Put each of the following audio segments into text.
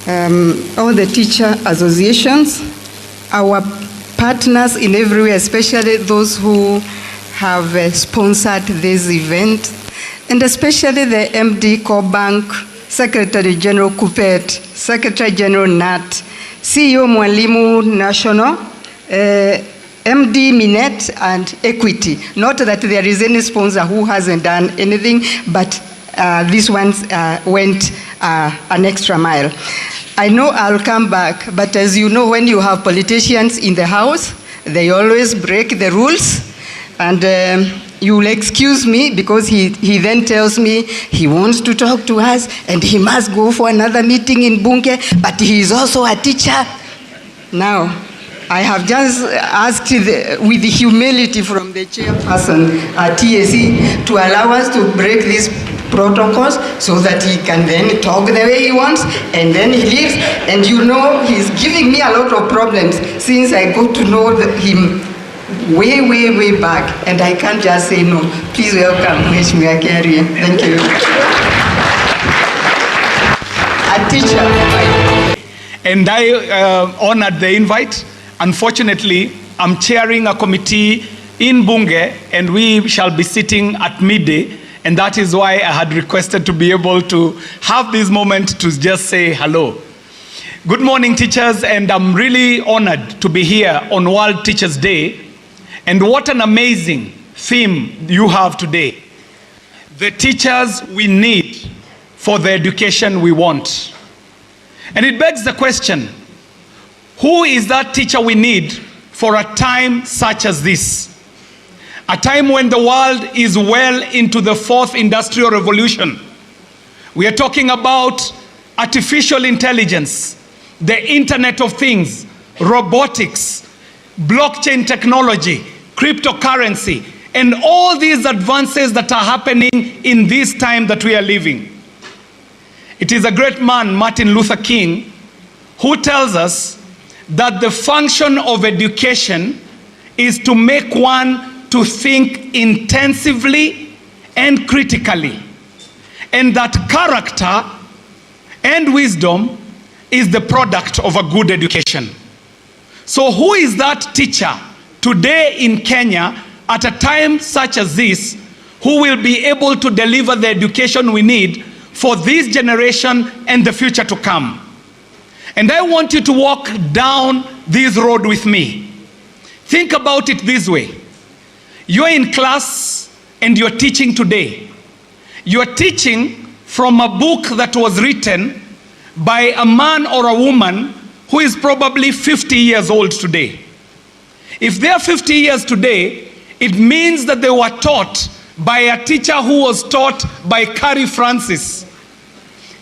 all the teacher associations, our partners in every way, especially those who have sponsored this event, and especially the MD Core Bank, Secretary General Kupet, Secretary General Nat, CEO Mwalimu National, MD Minet, and Equity. Not that there is any sponsor who hasn't done anything, but these ones went an extra mile. I know I'll come back, but as you know, when you have politicians in the house, they always break the rules, and you will excuse me because he then tells me he wants to talk to us and he must go for another meeting in Bunge, but he is also a teacher. Now, I have just asked with the humility from the chairperson at TSC to allow us to break these protocols so that he can then talk the way he wants, and then he leaves. And you know, he's giving me a lot of problems since I got to know him way back, and I can't just say no. Please welcome Mheshimiwa Keria. Thank you. A teacher. And I honored the invite. Unfortunately, I'm chairing a committee in Bunge, and we shall be sitting at midday, and that is why I had requested to be able to have this moment to just say hello. Good morning, teachers, and I'm really honored to be here on World Teachers' Day. And what an amazing theme you have today. The teachers we need for the education we want. And it begs the question, who is that teacher we need for a time such as this? A time when the world is well into the fourth industrial revolution. We are talking about artificial intelligence, the Internet of Things, robotics, blockchain technology, cryptocurrency, and all these advances that are happening in this time that we are living. It is a great man, Martin Luther King, who tells us that the function of education is to make one to think intensively and critically, and that character and wisdom is the product of a good education. So who is that teacher today in Kenya at a time such as this who will be able to deliver the education we need for this generation and the future to come? And I want you to walk down this road with me. Think about it this way. You're in class and you're teaching today. You're teaching from a book that was written by a man or a woman who is probably 50 years old today. If they're 50 years today, it means that they were taught by a teacher who was taught by Carrie Francis.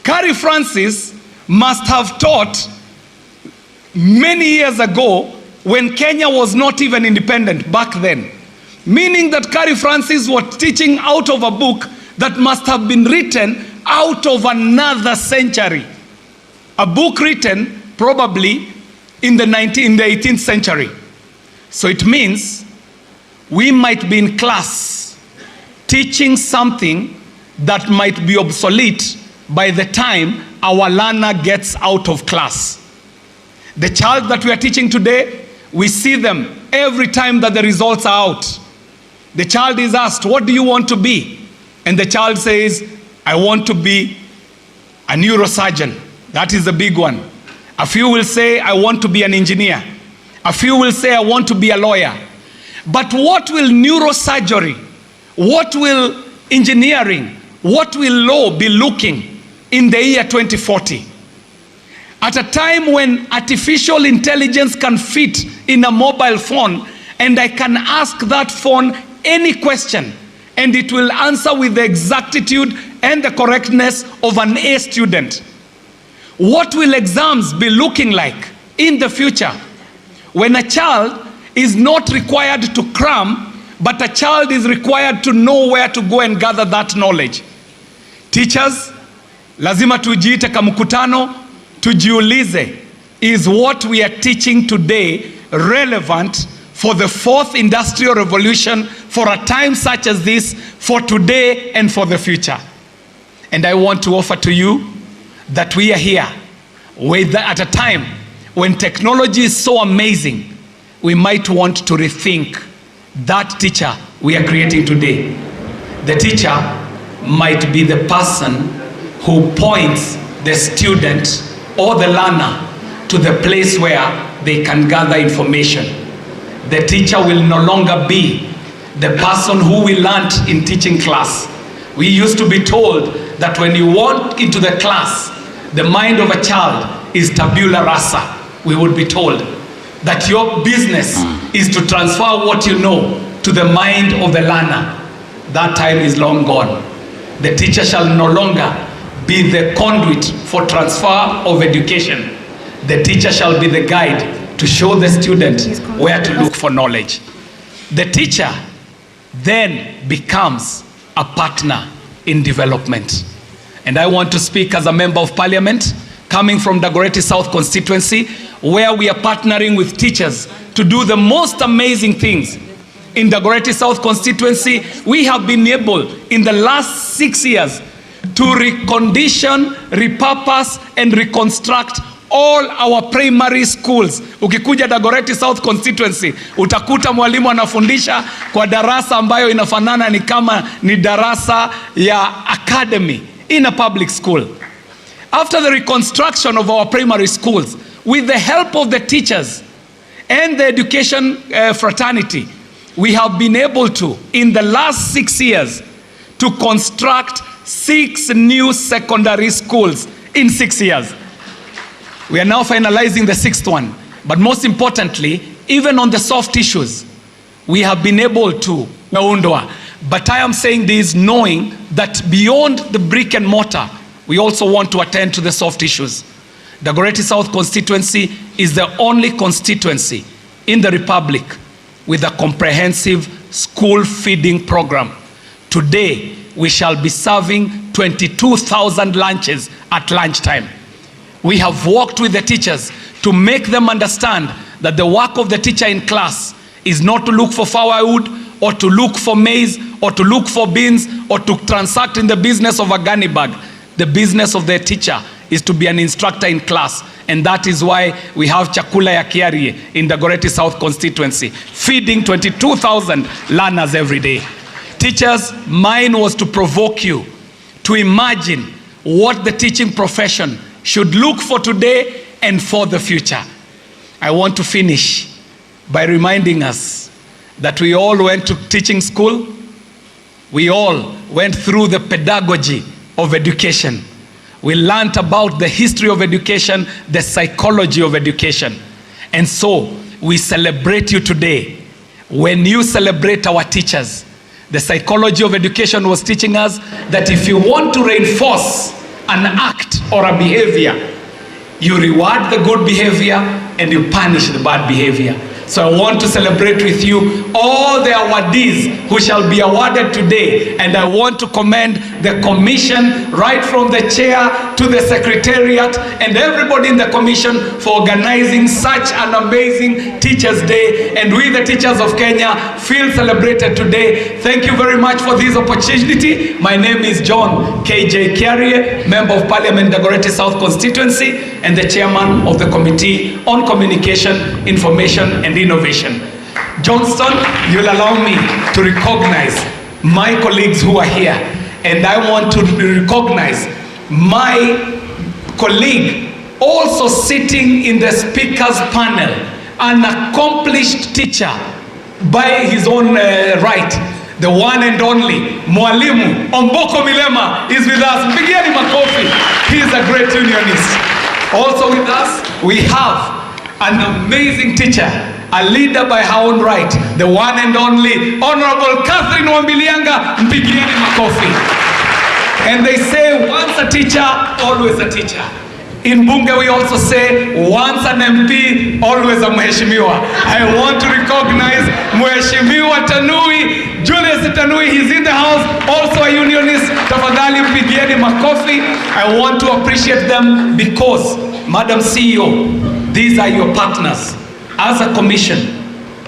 Carrie Francis must have taught many years ago when Kenya was not even independent back then. Meaning that Carrie Francis was teaching out of a book that must have been written out of another century. A book written probably in the 18th century. So it means we might be in class teaching something that might be obsolete by the time our learner gets out of class. The child that we are teaching today, we see them every time that the results are out. The child is asked, what do you want to be? And the child says, I want to be a neurosurgeon. That is the big one. A few will say, I want to be an engineer. A few will say, I want to be a lawyer. But what will neurosurgery, what will engineering, what will law be looking in the year 2040? At a time when artificial intelligence can fit in a mobile phone, and I can ask that phone any question, and it will answer with the exactitude and the correctness of an A student. What will exams be looking like in the future when a child is not required to cram, but a child is required to know where to go and gather that knowledge? Teachers, lazima tujiite kamkutano, tujiulize, is what we are teaching today relevant for the fourth industrial revolution, for a time such as this, for today and for the future? And I want to offer to you that we are here at a time when technology is so amazing, we might want to rethink that teacher we are creating today. The teacher might be the person who points the student or the learner to the place where they can gather information. The teacher will no longer be the person who we learned in teaching class. We used to be told that when you walk into the class, the mind of a child is tabula rasa. We would be told that your business is to transfer what you know to the mind of the learner. That time is long gone. The teacher shall no longer be the conduit for transfer of education. The teacher shall be the guide to show the student where to look for knowledge. The teacher then becomes a partner in development. And I want to speak as a member of parliament coming from Dagoretti South constituency, where we are partnering with teachers to do the most amazing things. In Dagoretti South constituency, we have been able in the last 6 years to recondition, repurpose and reconstruct all our primary schools. Ukikuja Dagoretti South constituency, utakuta mwalimu anafundisha kwa darasa ambayo inafanana ni kama ni darasa ya academy in a public school. After the reconstruction of our primary schools, with the help of the teachers and the education fraternity, we have been able to, in the last 6 years, to construct 6 new secondary schools in 6 years. We are now finalizing the 6th one. But most importantly, even on the soft issues, we have been able to naundwa. But I am saying this knowing that beyond the brick and mortar, we also want to attend to the soft issues. Dagoretti South constituency is the only constituency in the Republic with a comprehensive school feeding program. Today, we shall be serving 22,000 lunches at lunchtime. We have worked with the teachers to make them understand that the work of the teacher in class is not to look for firewood or to look for maize or to look for beans or to transact in the business of a gunny bag. The business of the teacher is to be an instructor in class. And that is why we have Chakula ya Kiarie in the Dagoretti South constituency, feeding 22,000 learners every day. Teachers, mine was to provoke you to imagine what the teaching profession should look for today and for the future. I want to finish by reminding us that we all went to teaching school. We all went through the pedagogy of education. We learned about the history of education, the psychology of education. And so we celebrate you today. When you celebrate our teachers, the psychology of education was teaching us that if you want to reinforce an act or a behavior, you reward the good behavior and you punish the bad behavior. So I want to celebrate with you all the awardees who shall be awarded today. And I want to commend the commission, right from the chair to the secretariat and everybody in the commission for organizing such an amazing Teachers' Day. And we, the teachers of Kenya, feel celebrated today. Thank you very much for this opportunity. My name is John K.J. Kiarie, Member of Parliament, Dagoretti South constituency, and the chairman of the Committee on Communication, Information and Innovation. Johnston, you'll allow me to recognize my colleagues who are here, and I want to recognize my colleague also sitting in the speakers panel, an accomplished teacher by his own right, the one and only Mwalimu Omboko Milema is with us. Mpigieni makofi. He is a great unionist. Also with us, we have an amazing teacher, a leader by her own right, the one and only Honorable Catherine Wambilianga. Mpigieni makofi. And they say, once a teacher, always a teacher. In Bunge, we also say, once an MP, always a Mheshimiwa. I want to recognize Mheshimiwa Tanui, Julius Tanui, he's in the house, also a unionist. Tafadhali mpigieni makofi. I want to appreciate them because, Madam CEO, these are your partners. As a commission,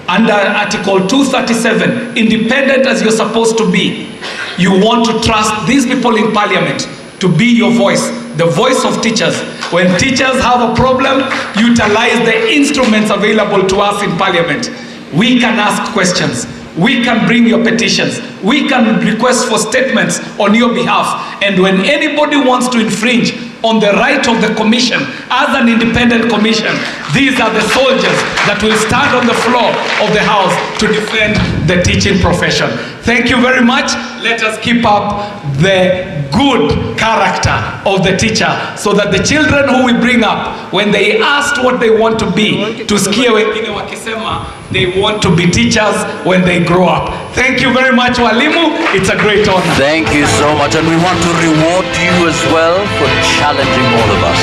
under Article 237, independent as you're supposed to be, you want to trust these people in Parliament to be your voice, the voice of teachers. When teachers have a problem, utilize the instruments available to us in Parliament. We can ask questions. We can bring your petitions. We can request for statements on your behalf. And when anybody wants to infringe on the right of the commission, as an independent commission, these are the soldiers that will stand on the floor of the House to defend the teaching profession. Thank you very much. Let us keep up the good character of the teacher, so that the children who we bring up, when they asked what they want to be, tusikie wengine wakisema they want to be teachers when they grow up. Thank you very much, walimu. It's a great honor. Thank you so much, and we want to reward you as well for challenging all of us.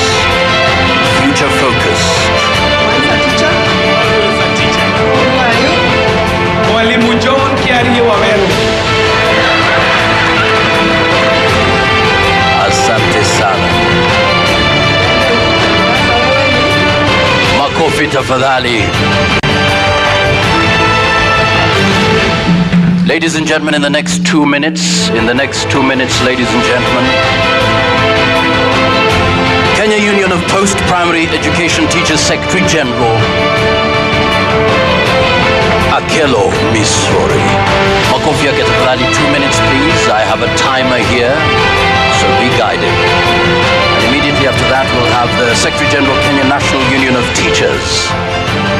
Future focused. Always a teacher. Always a teacher. Who are you? Mwalimu John Kiari Waweru. Asante sana. Makofi tafadhali. Ladies and gentlemen, in the next 2 minutes, ladies and gentlemen, Kenya Union of Post-Primary Education Teachers Secretary General, Akelo Misori. Makofi yake tafadhali, 2 minutes please. I have a timer here, so be guided. And immediately after that, we'll have the Secretary General, Kenya National Union of Teachers,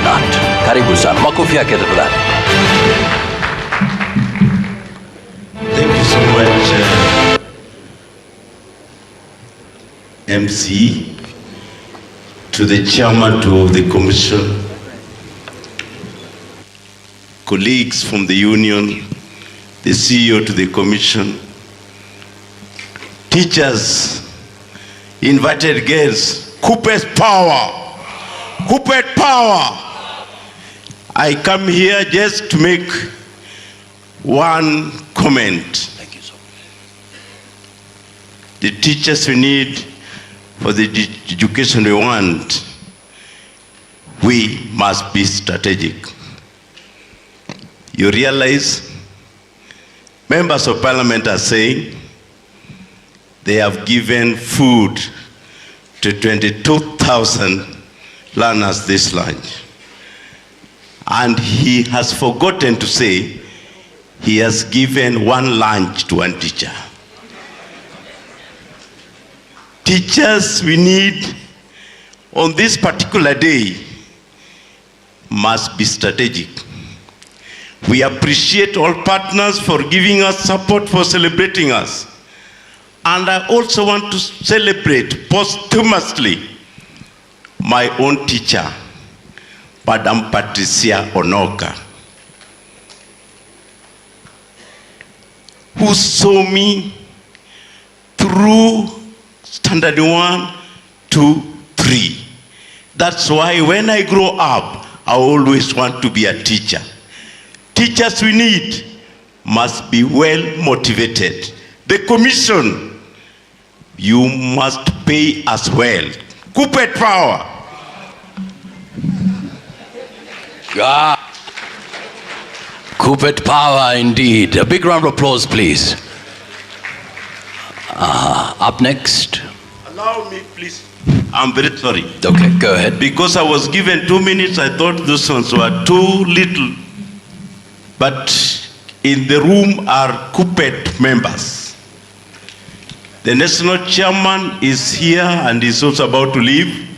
Nat. Karibu sana. Makofi yake tafadhali. Thank you so much, MC, to the chairman of the commission, colleagues from the union, the CEO to the commission, teachers, invited guests, Cooper's power, Cooper power. I come here just to make one comment. Thank you so much. The teachers we need for the education we want, we must be strategic. You realize members of parliament are saying they have given food to 22,000 learners this lunch. And he has forgotten to say he has given one lunch to one teacher. Teachers we need on this particular day must be strategic. We appreciate all partners for giving us support, for celebrating us. And I also want to celebrate posthumously my own teacher, Madam Patricia Onoka, who saw me through standard 1, 2, 3. That's why when I grow up, I always want to be a teacher. Teachers we need must be well motivated. The commission, you must pay as well. Cooper power. Yeah. Coopet power indeed. A big round of applause, please. Up next. Allow me, please. I'm very sorry. Okay, go ahead. Because I was given 2 minutes, I thought those ones were too little. But in the room are Coopet members. The national chairman is here and is also about to leave.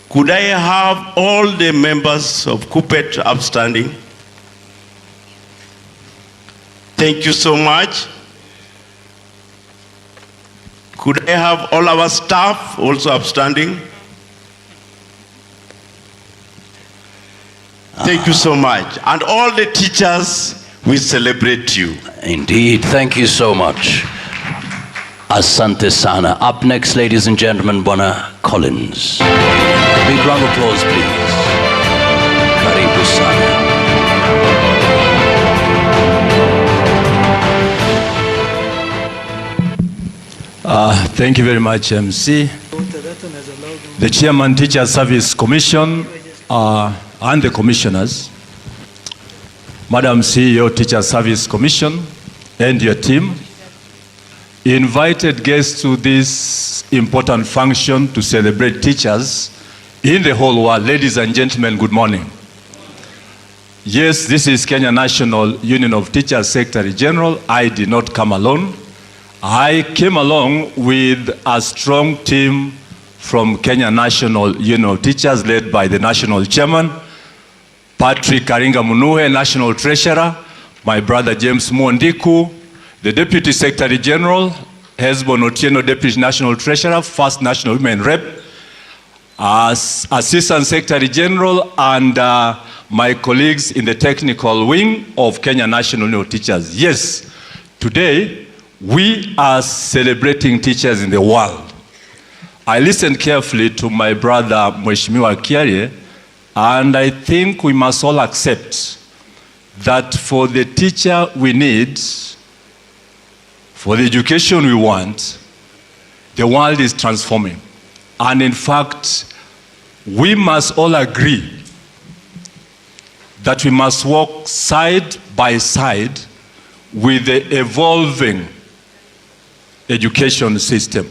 Could I have all the members of Coopet upstanding? Thank you so much. Could I have all our staff also upstanding? Thank you so much. And all the teachers, we celebrate you. Indeed, thank you so much. Asante sana. Up next, ladies and gentlemen, Bwana Collins. A big round of applause, please. Karibu sana. Thank you very much, MC. The Chairman, Teacher Service Commission, and the commissioners, Madam CEO, Teacher Service Commission, and your team. invited guests to this important function to celebrate teachers in the whole world. Ladies and gentlemen, good morning. Yes, this is Kenya National Union of Teachers Secretary General. I did not come alone. I came along with a strong team from Kenya National Union of Teachers led by the National Chairman, Patrick Karinga Munuhe, National Treasurer, my brother James Mwandiku, the Deputy Secretary General, Hesbon Otieno, Deputy National Treasurer, First National Women Rep, Assistant Secretary General, and my colleagues in the technical wing of Kenya National Union of Teachers. Yes, today we are celebrating teachers in the world. I listened carefully to my brother Mheshimiwa Kiarie, and I think we must all accept that for the teacher we need, for the education we want, the world is transforming. And in fact, we must all agree that we must walk side by side with the evolving education system.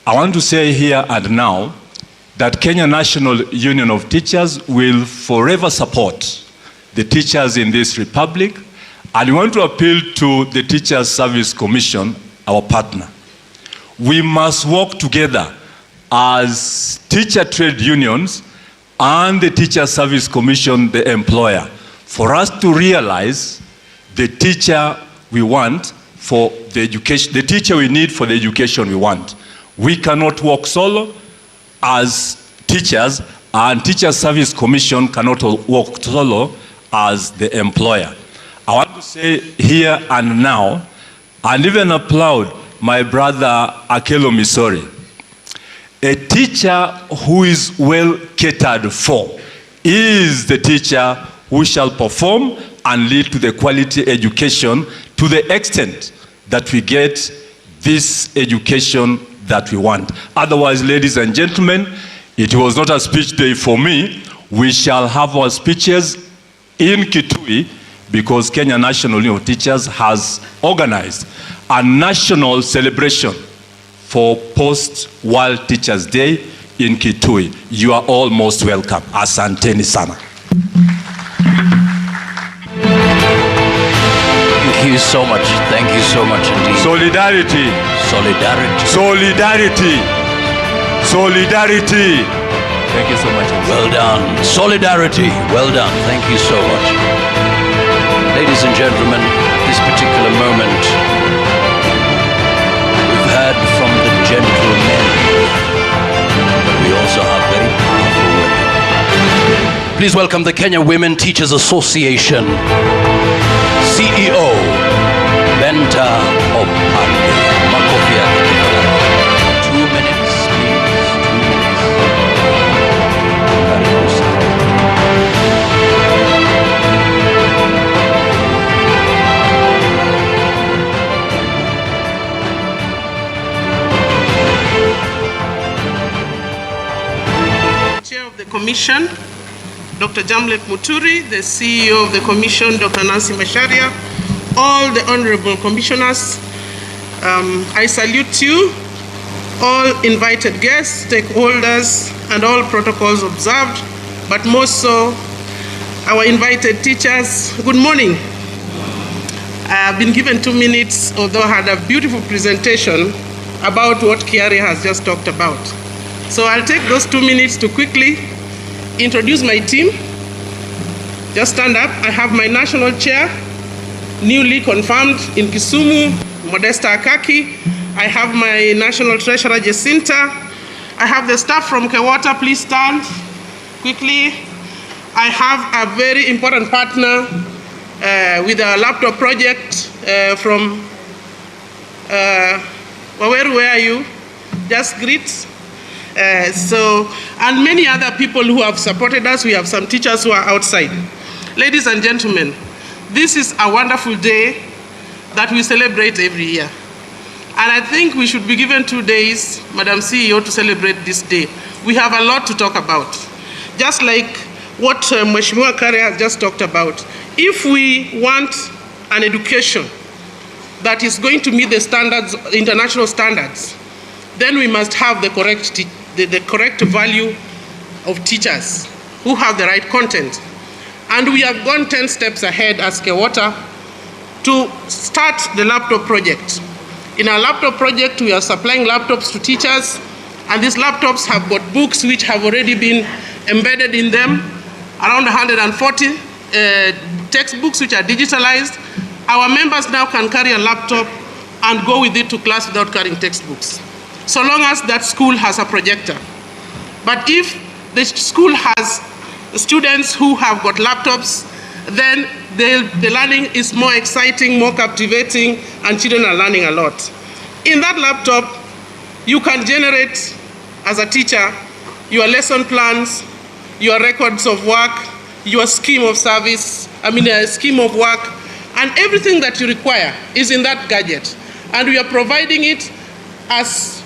I want to say here and now that Kenya National Union of Teachers will forever support the teachers in this republic, and we want to appeal to the Teachers Service Commission, our partner. We must work together as teacher trade unions and the Teacher Service Commission, the employer, for us to realize the teacher we want for the education, the teacher we need for the education we want. We cannot work solo as teachers, and Teacher Service Commission cannot work solo as the employer. I want to say here and now, and even applaud my brother Akelo Misori. A teacher who is well catered for is the teacher who shall perform and lead to the quality education to the extent that we get this education that we want. Otherwise, ladies and gentlemen, it was not a speech day for me. We shall have our speeches in Kitui because Kenya National Union of Teachers has organized a national celebration for post-World Teachers Day in Kitui. You are all most welcome. Asanteni sana. Thank you so much. Thank you so much indeed. Solidarity. Solidarity. Solidarity. Solidarity. Thank you so much. Well done. Solidarity. Well done. Thank you so much. Ladies and gentlemen, this particular moment, we've heard from the gentlemen, but we also have very powerful women. Please welcome the Kenya Women Teachers Association CEO, Benta Opande. Makofi yake tafadhali. 2 minutes, please. 2 minutes. Karibu sana. Chair of the Commission, Dr. Jamlet Muturi, the CEO of the Commission, Dr. Nancy Macharia, all the honorable commissioners, I salute you, all invited guests, stakeholders, and all protocols observed, but most so, our invited teachers. Good morning. I have been given 2 minutes, although I had a beautiful presentation about what Kiari has just talked about. So I'll take those 2 minutes to quickly introduce my team. Just stand up. I have my national chair, newly confirmed in Kisumu, Modesta Akaki. I have my national treasurer, Jacinta. I have the staff from Kewata. Please stand quickly. I have a very important partner with a laptop project from, where are you? Just greet. And many other people who have supported us. We have some teachers who are outside. Ladies and gentlemen, this is a wonderful day that we celebrate every year. And I think we should be given 2 days, Madam CEO, to celebrate this day. We have a lot to talk about. Just like what Mheshimiwa Kare has just talked about. If we want an education that is going to meet the standards, international standards, then we must have the correct value of teachers who have the right content. And we have gone 10 steps ahead as Kewota to start the laptop project. In our laptop project, we are supplying laptops to teachers, and these laptops have got books which have already been embedded in them, around 140 textbooks which are digitalized. Our members now can carry a laptop and go with it to class without carrying textbooks, so long as that school has a projector. But if the school has students who have got laptops, then the learning is more exciting, more captivating, and children are learning a lot. In that laptop, you can generate, as a teacher, your lesson plans, your records of work, your scheme of service, a scheme of work, and everything that you require is in that gadget. And we are providing it as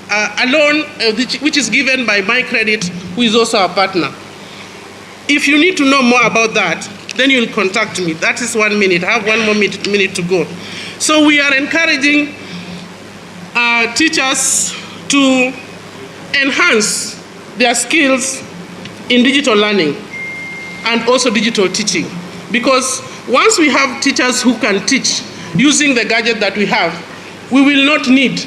a loan which is given by MyCredit, who is also our partner. If you need to know more about that, then you'll contact me. That is 1 minute. I have 1 more minute to go. So we are encouraging teachers to enhance their skills in digital learning and also digital teaching. Because once we have teachers who can teach using the gadget that we have, we will not need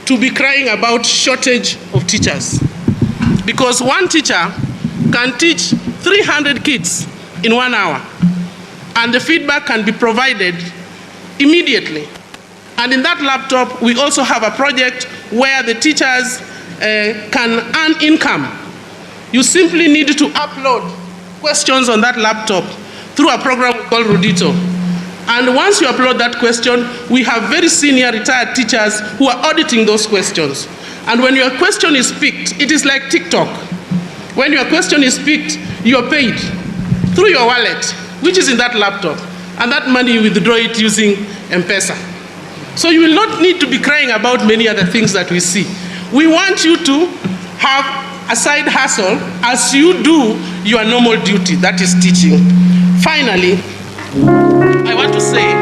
to be crying about shortage of teachers. Because one teacher can teach 300 kids in 1 hour, and the feedback can be provided immediately. And in that laptop, we also have a project where the teachers can earn income. You simply need to upload questions on that laptop through a program called Rudito. And once you upload that question, we have very senior retired teachers who are auditing those questions. And when your question is picked, it is like TikTok. When your question is picked, you are paid through your wallet, which is in that laptop. And that money you withdraw it using M-Pesa. So you will not need to be crying about many other things that we see. We want you to have a side hustle as you do your normal duty, that is teaching. Finally, I want to say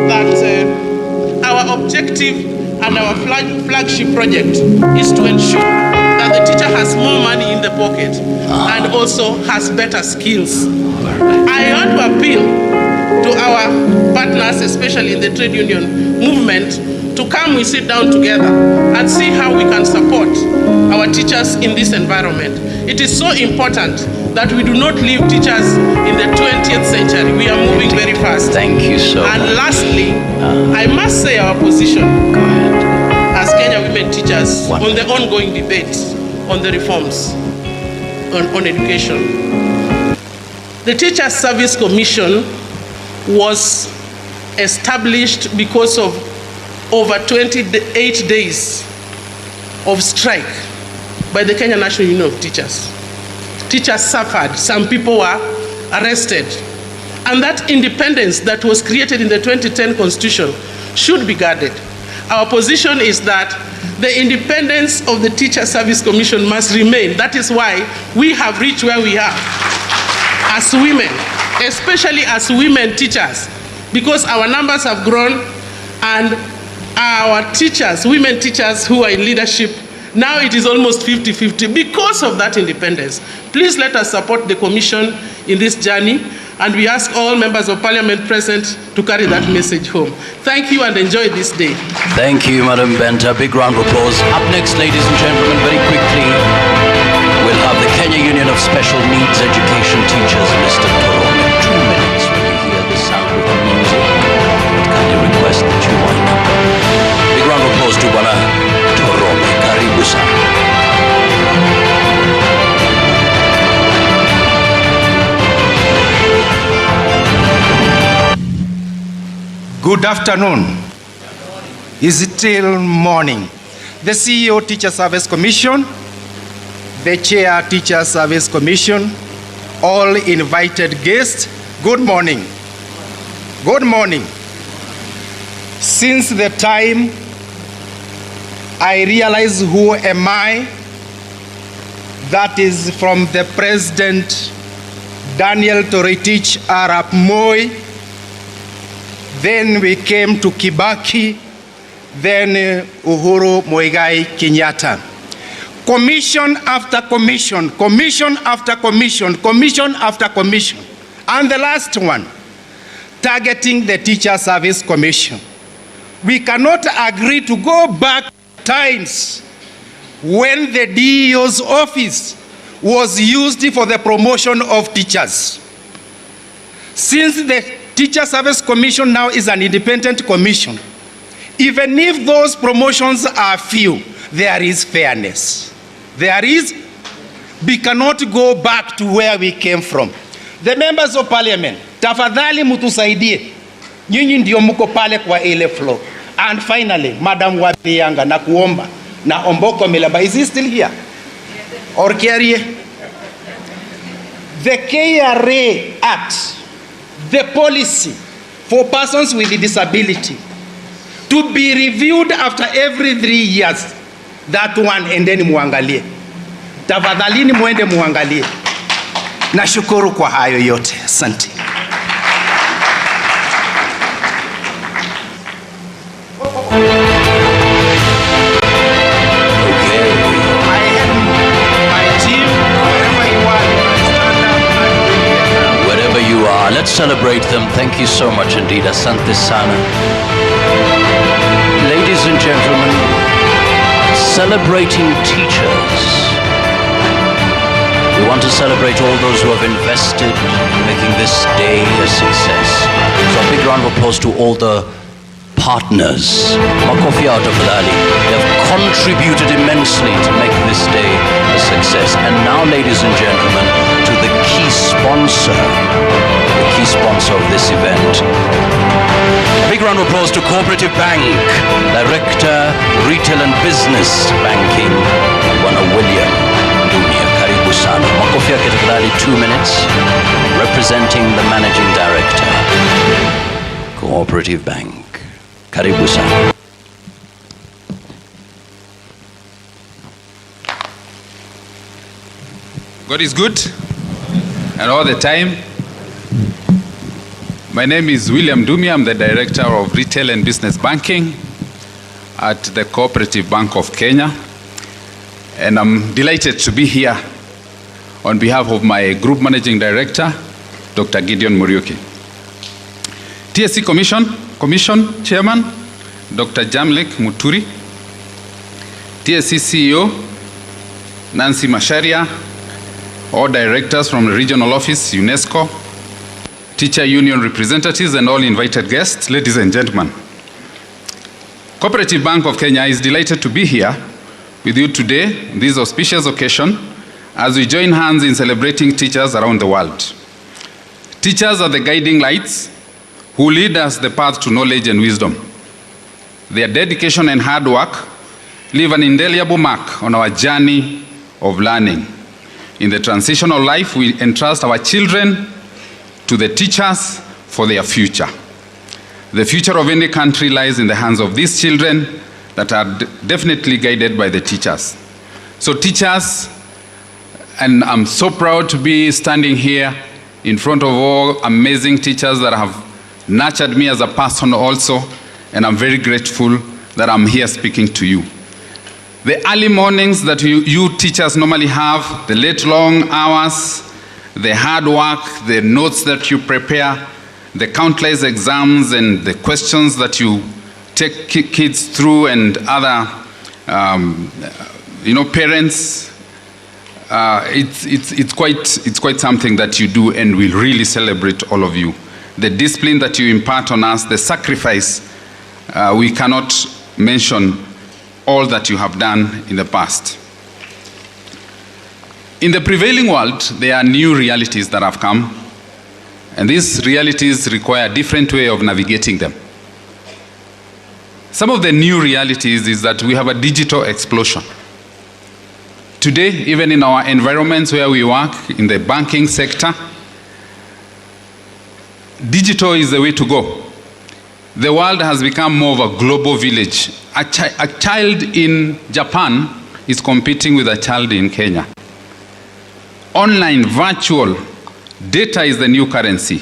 that our objective and our flagship project is to ensure that the teacher has more money in the pocket and also has better skills. I want to appeal to our partners, especially in the trade union movement, to come, we sit down together and see how we can support our teachers in this environment. It is so important that we do not leave teachers in the 20th century. We are moving very fast. Thank you so much. And lastly, I must say our position as Kenya women teachers on the ongoing debate on the reforms on education. The Teachers Service Commission was established because of over 28 days of strike by the Kenya National Union of Teachers. Teachers suffered, some people were arrested. And that independence that was created in the 2010 Constitution should be guarded. Our position is that the independence of the Teacher Service Commission must remain. That is why we have reached where we are as women, especially as women teachers, because our numbers have grown and our teachers, women teachers who are in leadership, now it is almost 50-50 because of that independence. Please let us support the Commission in this journey, and we ask all members of Parliament present to carry that message home. Thank you and enjoy this day. Thank you, Madam Benta. Big round of applause. Up next, ladies and gentlemen, very quickly, we'll have the Kenya Union of Special Needs Education Teachers, Mr. Torome. 2 minutes when you hear the sound of the music. Kindly request that you wind up. Big round of applause to Bwana Torome. Karibu sana. Good afternoon. Is it still morning? The CEO Teacher Service Commission, the Chair Teacher Service Commission, all invited guests, good morning. Good morning. Since the time I realized who am I, that is from the President Daniel Toroitich Arap Moi, then we came to Kibaki, then Uhuru Muigai Kenyatta. Commission after commission, commission after commission, commission after commission. And the last one, targeting the Teacher Service Commission. We cannot agree to go back times when the DEO's office was used for the promotion of teachers. Since the Teacher Service Commission now is an independent commission, even if those promotions are few, there is fairness. We cannot go back to where we came from. The members of parliament, tafadhali mutusaidie. Nyinyi ndio mko pale kwa ile floor. And finally, Madam Wabianga, na kuomba, na Omboko Milaba, is he still here? Or Kiarie? The KRA Act, the policy for persons with disability, to be reviewed after every 3 years. That one, endeni muangalie. Tafadhalini muende muangalie. Nashukuru kwa hayo yote. Asante. Wherever you are, let's celebrate them. Thank you so much indeed. Asante sana. Ladies and gentlemen, celebrating teachers. We want to celebrate all those who have invested in making this day a success. So a big round of applause to all the partners. Makofi out of Valley. They have contributed immensely to make this day a success. And now, ladies and gentlemen, to the key sponsor of this event. A big round of applause to Cooperative Bank, Director, Retail and Business Banking, Bwana William Dumia. Karibu sana. Makofi yake tafadhali, 2 minutes, representing the Managing Director, Cooperative Bank. Karibu sana. God is good, and all the time. My name is William Dumia. I'm the Director of Retail and Business Banking at the Cooperative Bank of Kenya. And I'm delighted to be here on behalf of my Group Managing Director, Dr. Gideon Muriuki. TSC Commission Chairman, Dr. Jamlek Muturi. TSC CEO, Nancy Masharia. All directors from the regional office, UNESCO, teacher union representatives, and all invited guests, ladies and gentlemen. Cooperative Bank of Kenya is delighted to be here with you today on this auspicious occasion as we join hands in celebrating teachers around the world. Teachers are the guiding lights who lead us the path to knowledge and wisdom. Their dedication and hard work leave an indelible mark on our journey of learning. In the transitional life, we entrust our children to the teachers for their future. The future of any country lies in the hands of these children that are definitely guided by the teachers. So teachers, and I'm so proud to be standing here in front of all amazing teachers that have nurtured me as a person also, and I'm very grateful that I'm here speaking to you. The early mornings that you teachers normally have, the late long hours, the hard work, the notes that you prepare, the countless exams and the questions that you take kids through, and other parents, it's quite something that you do, and we really celebrate all of you. The discipline that you impart on us, the sacrifice, we cannot mention all that you have done in the past. In the prevailing world, there are new realities that have come, and these realities require a different way of navigating them. Some of the new realities is that we have a digital explosion. Today, even in our environments where we work, in the banking sector, digital is the way to go. The world has become more of a global village. A child in Japan is competing with a child in Kenya. Online, virtual, data is the new currency.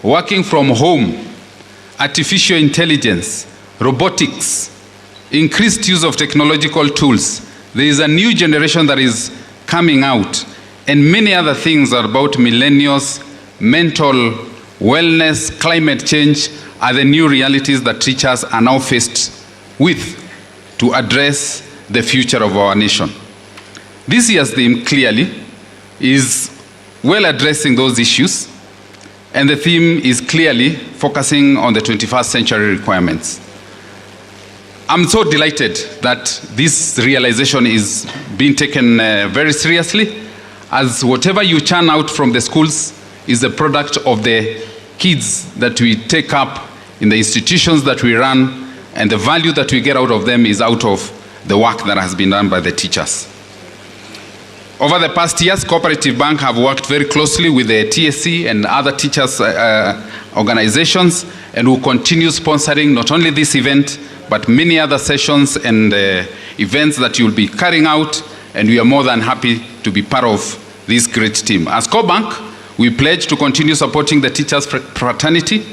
Working from home artificial intelligence, robotics, increased use of technological tools. There is a new generation that is coming out, and many other things are about millennials, mental wellness, climate change are the new realities that teachers are now faced with to address the future of our nation. This year's theme clearly is well addressing those issues, and the theme is clearly focusing on the 21st century requirements. I'm so delighted that this realization is being taken very seriously, as whatever you churn out from the schools is a product of the kids that we take up in the institutions that we run, and the value that we get out of them is out of the work that has been done by the teachers. Over the past years, Cooperative Bank have worked very closely with the TSC and other teachers organizations, and will continue sponsoring not only this event, but many other sessions and events that you'll be carrying out, and we are more than happy to be part of this great team. As CoBank, we pledge to continue supporting the teachers' fraternity,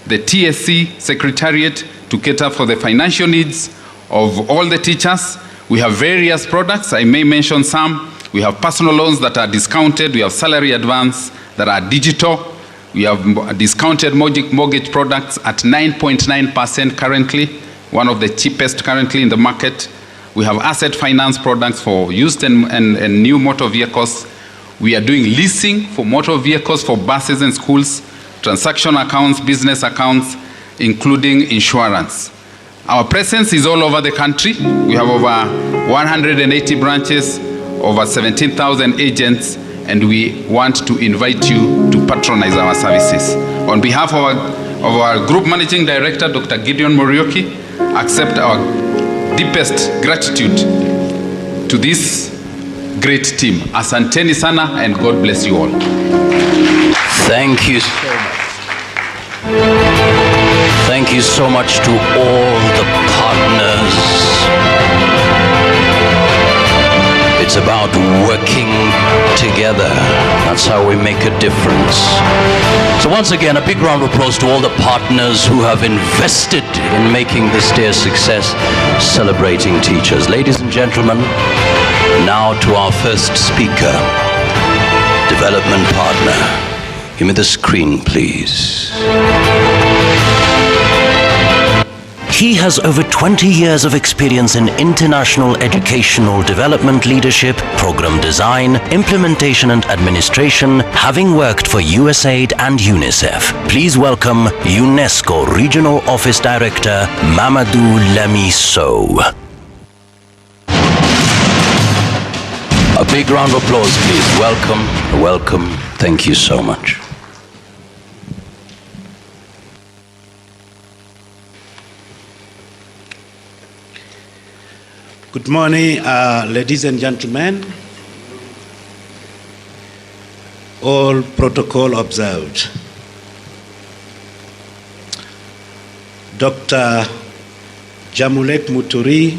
the TSC Secretariat to cater for the financial needs of all the teachers. We have various products, I may mention some. We have personal loans that are discounted. We have salary advance that are digital. We have discounted mortgage products at 9.9% currently, one of the cheapest currently in the market. We have asset finance products for used and new motor vehicles. We are doing leasing for motor vehicles for buses and schools, transaction accounts, business accounts, including insurance. Our presence is all over the country. We have over 180 branches, over 17,000 agents, and we want to invite you to patronize our services. On behalf of our Group Managing Director, Dr. Gideon Morioki, accept our deepest gratitude to this great team. Asanteni sana, and God bless you all. Thank you so much. Thank you so much to all the partners. It's about working together. That's how we make a difference. So once again, a big round of applause to all the partners who have invested in making this day a success, celebrating teachers. Ladies and gentlemen, now to our first speaker, development partner. Give me the screen, please. He has over 20 years of experience in international educational development leadership, program design, implementation and administration, having worked for USAID and UNICEF. Please welcome UNESCO Regional Office Director, Mamadou Lamy Sow. A big round of applause, please. Welcome, welcome. Thank you so much. Good morning, ladies and gentlemen. All protocol observed. Dr. Jamlek Muturi,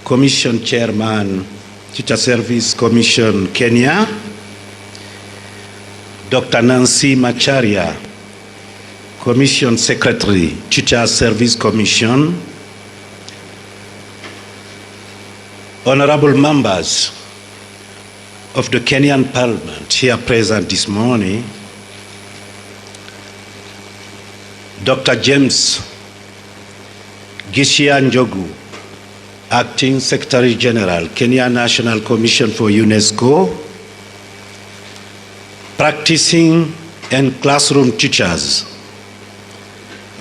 Commission Chairman, Teacher Service Commission, Kenya. Dr. Nancy Macharia, Commission Secretary, Teacher Service Commission. Honorable members of the Kenyan Parliament here present this morning, Dr. James Gishia Njogu, Acting Secretary General, Kenya National Commission for UNESCO, practicing and classroom teachers,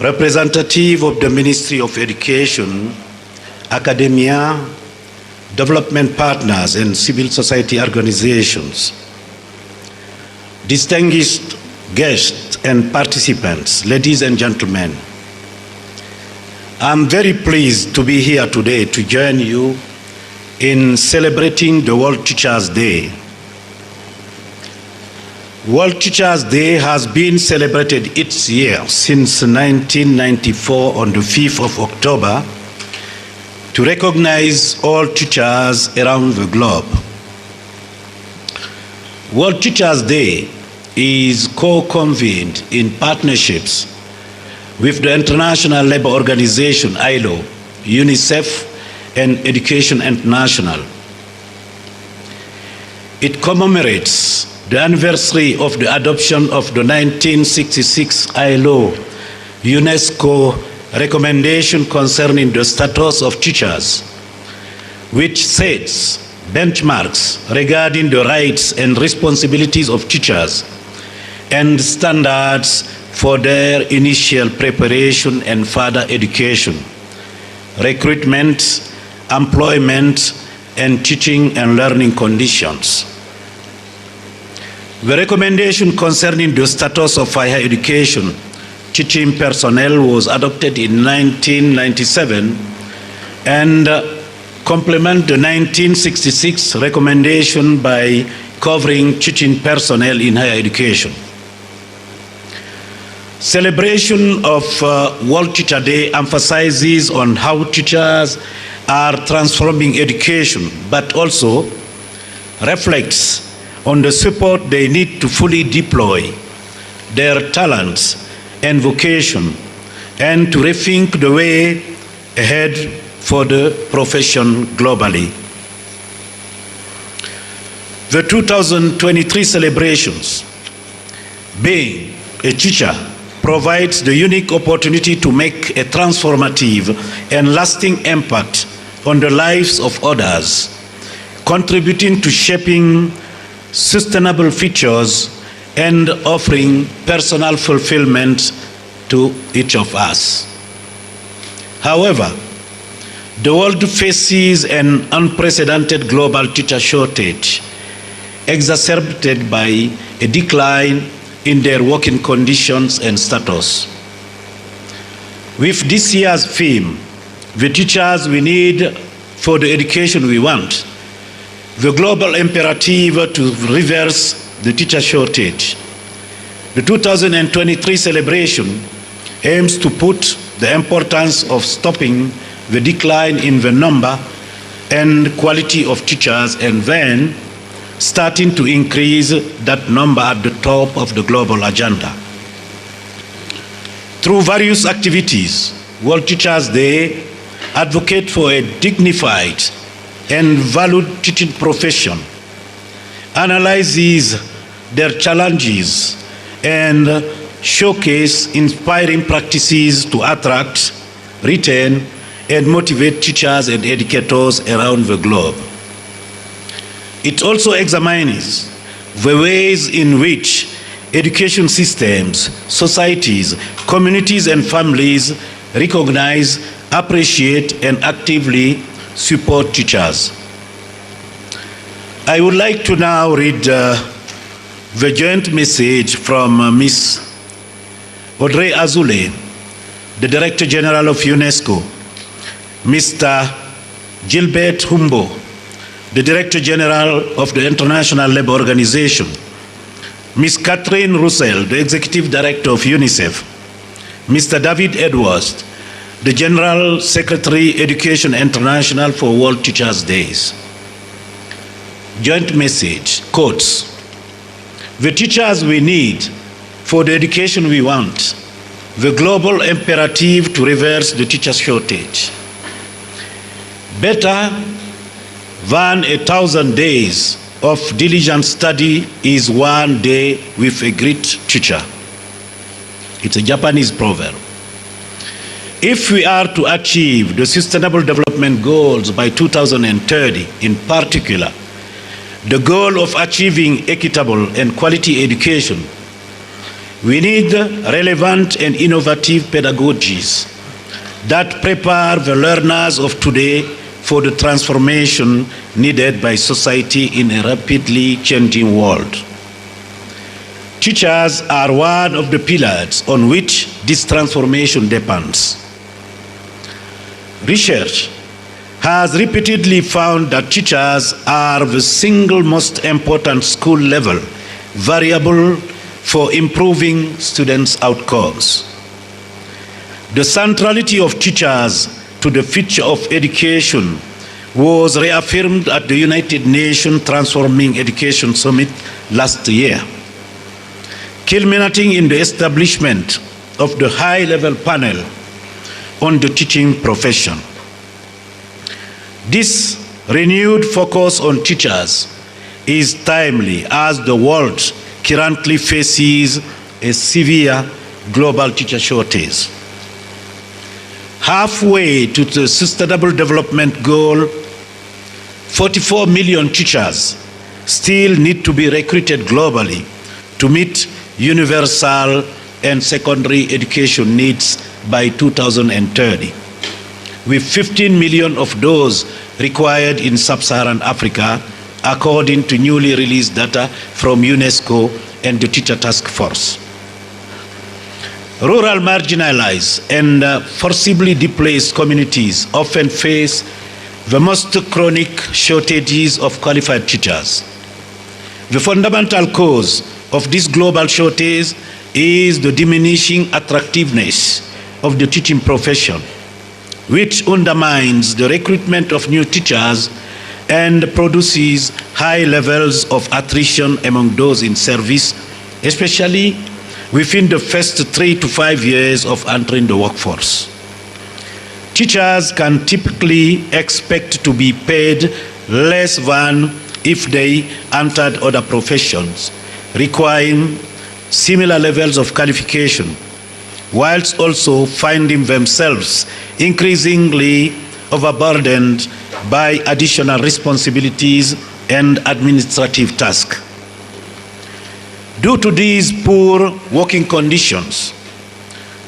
representative of the Ministry of Education, academia, development partners and civil society organizations, distinguished guests and participants, ladies and gentlemen, I'm very pleased to be here today to join you in celebrating the World Teachers Day. World Teachers Day has been celebrated each year since 1994 on the 5th of October to recognize all teachers around the globe. World Teachers Day is co-convened in partnerships with the International Labour Organization, ILO, UNICEF, and Education International. It commemorates the anniversary of the adoption of the 1966 ILO UNESCO recommendation concerning the status of teachers, which sets benchmarks regarding the rights and responsibilities of teachers and standards for their initial preparation and further education, recruitment, employment, and teaching and learning conditions. The recommendation concerning the status of higher education teaching personnel was adopted in 1997 and complement the 1966 recommendation by covering teaching personnel in higher education. Celebration of World Teacher Day emphasizes on how teachers are transforming education, but also reflects on the support they need to fully deploy their talents and vocation and to rethink the way ahead for the profession globally. The 2023 celebrations, being a teacher, provides the unique opportunity to make a transformative and lasting impact on the lives of others, contributing to shaping sustainable futures and offering personal fulfillment to each of us. However, the world faces an unprecedented global teacher shortage, exacerbated by a decline in their working conditions and status. With this year's theme, the teachers we need for the education we want, the global imperative to reverse the teacher shortage, the 2023 celebration aims to put the importance of stopping the decline in the number and quality of teachers and then starting to increase that number at the top of the global agenda. Through various activities, World Teachers Day advocate for a dignified and valued teaching profession, analyzes their challenges, and showcase inspiring practices to attract, retain, and motivate teachers and educators around the globe. It also examines the ways in which education systems, societies, communities, and families recognize, appreciate, and actively support teachers. I would like to now read the joint message from Ms. Audrey Azoulay, the Director General of UNESCO, Mr. Gilbert Humbo, the Director General of the International Labour Organization, Ms. Catherine Roussel, the Executive Director of UNICEF, Mr. David Edwards, the General Secretary, Education International for World Teachers' Days. Joint message, quotes, the teachers we need for the education we want, the global imperative to reverse the teacher shortage. Better than 1,000 days of diligent study is one day with a great teacher. It's a Japanese proverb. If we are to achieve the Sustainable Development Goals by 2030, in particular, the goal of achieving equitable and quality education, we need relevant and innovative pedagogies that prepare the learners of today for the transformation needed by society in a rapidly changing world. Teachers are one of the pillars on which this transformation depends. Research has repeatedly found that teachers are the single most important school-level variable for improving students' outcomes. The centrality of teachers to the future of education was reaffirmed at the United Nations Transforming Education Summit last year, culminating in the establishment of the high-level panel on the teaching profession. This renewed focus on teachers is timely as the world currently faces a severe global teacher shortage. Halfway to the Sustainable Development Goal, 44 million teachers still need to be recruited globally to meet universal and secondary education needs by 2030, with 15 million of those required in sub-Saharan Africa, according to newly released data from UNESCO and the Teacher Task Force. Rural, marginalized, and forcibly displaced communities often face the most chronic shortages of qualified teachers. The fundamental cause of this global shortage is the diminishing attractiveness of the teaching profession, which undermines the recruitment of new teachers and produces high levels of attrition among those in service, especially within the first 3 to 5 years of entering the workforce. Teachers can typically expect to be paid less than if they entered other professions, requiring similar levels of qualification, whilst also finding themselves increasingly overburdened by additional responsibilities and administrative tasks. Due to these poor working conditions,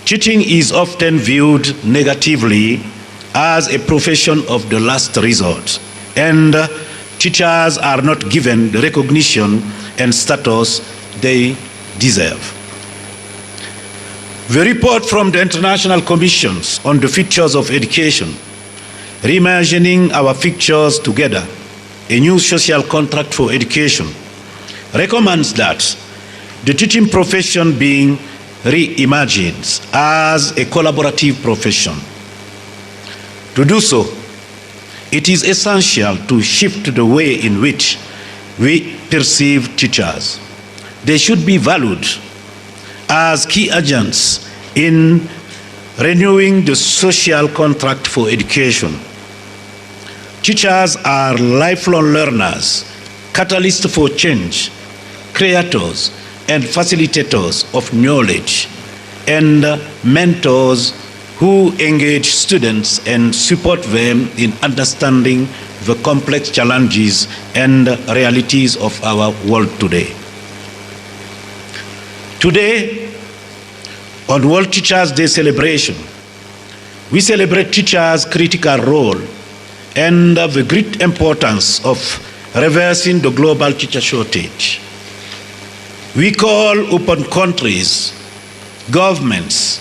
teaching is often viewed negatively as a profession of the last resort, and teachers are not given the recognition and status they deserve. The report from the International Commissions on the Futures of Education, Reimagining Our Futures Together, a new social contract for education, recommends that the teaching profession being reimagined as a collaborative profession. To do so, it is essential to shift the way in which we perceive teachers. They should be valued as key agents in renewing the social contract for education. Teachers are lifelong learners, catalysts for change, creators and facilitators of knowledge, and mentors who engage students and support them in understanding the complex challenges and realities of our world today. Today, on World Teachers' Day celebration, we celebrate teachers' critical role and the great importance of reversing the global teacher shortage. We call upon countries, governments,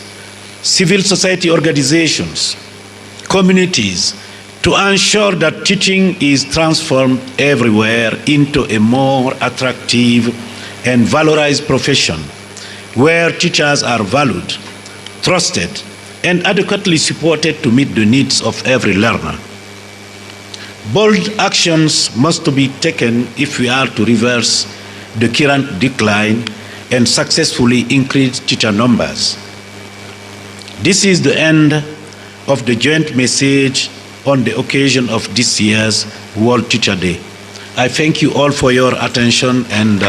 civil society organizations, communities to ensure that teaching is transformed everywhere into a more attractive and valorized profession where teachers are valued, trusted, and adequately supported to meet the needs of every learner. Bold actions must be taken if we are to reverse the current decline and successfully increase teacher numbers. This is the end of the joint message on the occasion of this year's World Teacher Day. I thank you all for your attention and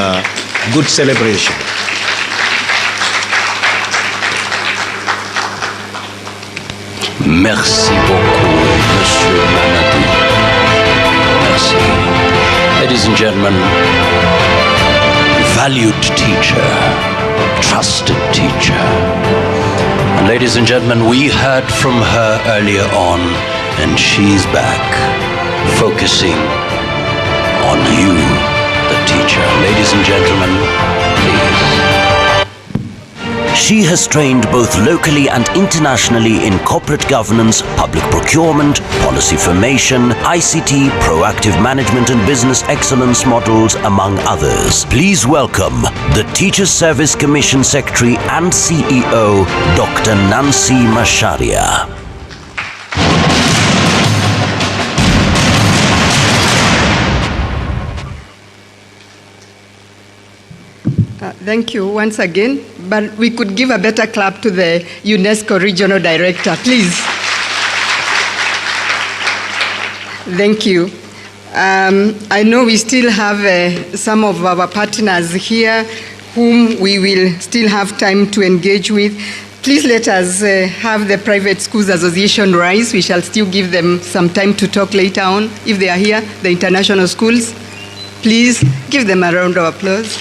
good celebration. Merci beaucoup, Monsieur Manadou. Merci. Ladies and gentlemen, valued teacher, trusted teacher. And ladies and gentlemen, we heard from her earlier on, and she's back, focusing on you, the teacher. Ladies and gentlemen, please. She has trained both locally and internationally in corporate governance, public procurement, policy formation, ICT, proactive management and business excellence models, among others. Please welcome the Teachers Service Commission Secretary and CEO, Dr. Nancy Macharia. Thank you once again, but we could give a better clap to the UNESCO Regional Director, please. Thank you. I know we still have some of our partners here whom we will still have time to engage with. Please let us have the Private Schools Association rise. We shall still give them some time to talk later on. If they are here, the international schools, please give them a round of applause.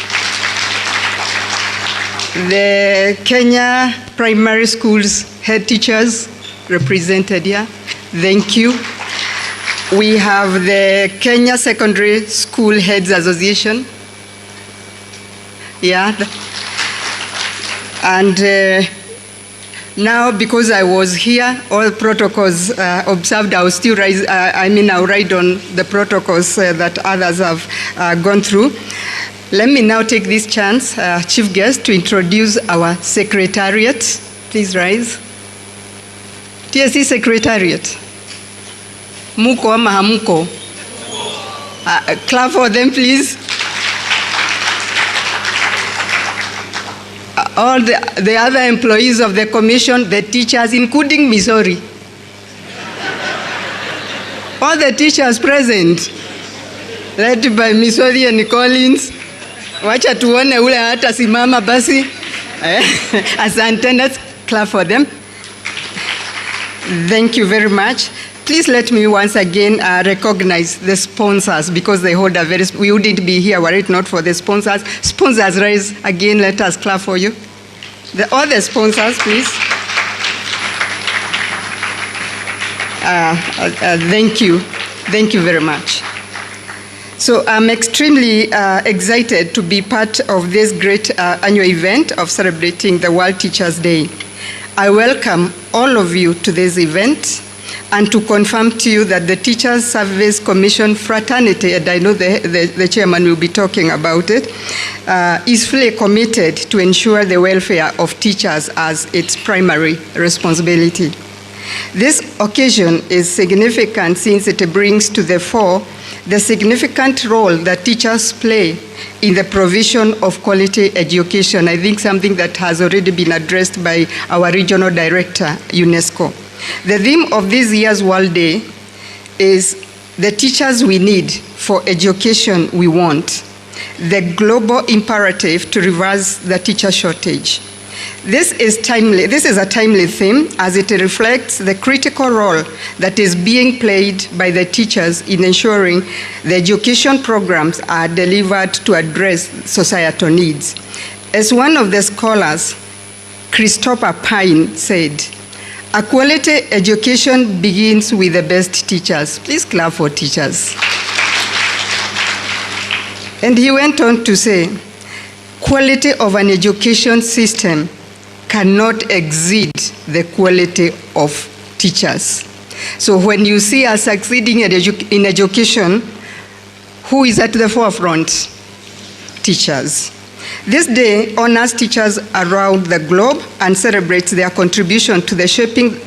The Kenya Primary Schools head teachers represented here, thank you. We have the Kenya Secondary School Heads Association. Yeah. And now, because I was here, all protocols observed, I'll still rise, I'll ride on the protocols that others have gone through. Let me now take this chance, Chief Guest, to introduce our Secretariat. Please rise. TSC Secretariat. Muko ama hamuko? Clap for them, please. All the other employees of the Commission, the teachers, including Missouri. All the teachers present, led by Missouri and Collins. Wacha tuone ule hata simama basi. Asante, let's clap for them. Thank you very much. Please let me once again recognize the sponsors because they hold a very, we wouldn't be here were it not for the sponsors. Sponsors rise again, let us clap for you. All the sponsors, please. Thank you. Thank you very much. So I'm extremely excited to be part of this great annual event of celebrating the World Teachers' Day. I welcome all of you to this event and to confirm to you that the Teachers Service Commission fraternity, and I know the chairman will be talking about it, is fully committed to ensure the welfare of teachers as its primary responsibility. This occasion is significant since it brings to the fore the significant role that teachers play in the provision of quality education. I think something that has already been addressed by our regional director, UNESCO. The theme of this year's World Day is the teachers we need for education we want, the global imperative to reverse the teacher shortage. This is a timely theme as it reflects the critical role that is being played by the teachers in ensuring the education programs are delivered to address societal needs. As one of the scholars, Christopher Pine, said, "A quality education begins with the best teachers." Please clap for teachers. And he went on to say, quality of an education system cannot exceed the quality of teachers. So when you see us succeeding in education, who is at the forefront? Teachers. This day honors teachers around the globe and celebrates their contribution to the shaping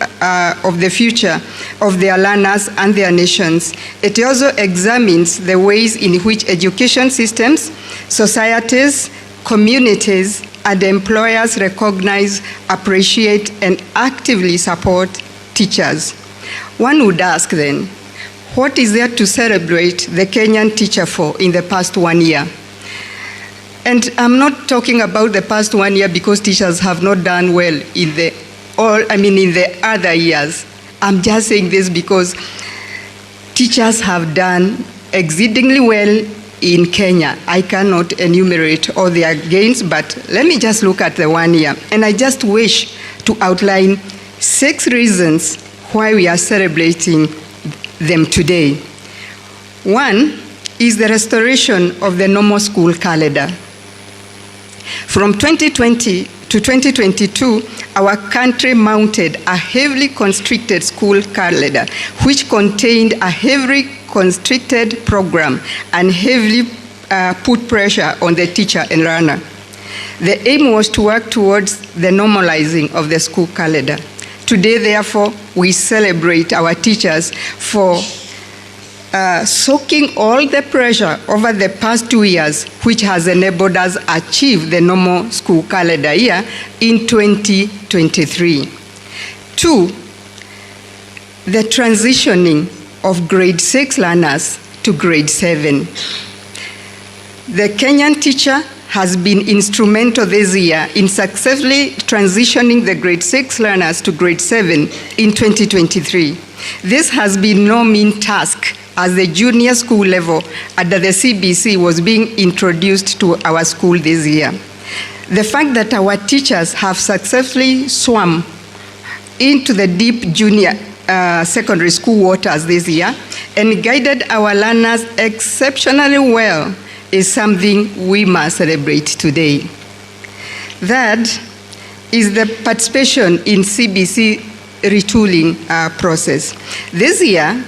of the future of their learners and their nations. It also examines the ways in which education systems, societies, communities, and employers recognize, appreciate, and actively support teachers. One would ask then, what is there to celebrate the Kenyan teacher for in the past 1 year? And I'm not talking about the past 1 year because teachers have not done well in the other years. I'm just saying this because teachers have done exceedingly well in Kenya. I cannot enumerate all their gains, but let me just look at the 1 year. And I just wish to outline 6 reasons why we are celebrating them today. One is the restoration of the normal school calendar. From 2020 to 2022, our country mounted a heavily constricted school calendar, which contained a heavily constricted program and heavily put pressure on the teacher and learner. The aim was to work towards the normalizing of the school calendar. Today, therefore, we celebrate our teachers for soaking all the pressure over the past 2 years, which has enabled us achieve the normal school calendar year in 2023. 2, the transitioning of grade 6 learners to grade 7. The Kenyan teacher has been instrumental this year in successfully transitioning the grade 6 learners to grade 7 in 2023. This has been no mean task, as the junior school level under the CBC was being introduced to our school this year. The fact that our teachers have successfully swum into the deep junior secondary school waters this year and guided our learners exceptionally well is something we must celebrate today. Third is the participation in CBC retooling process. This year,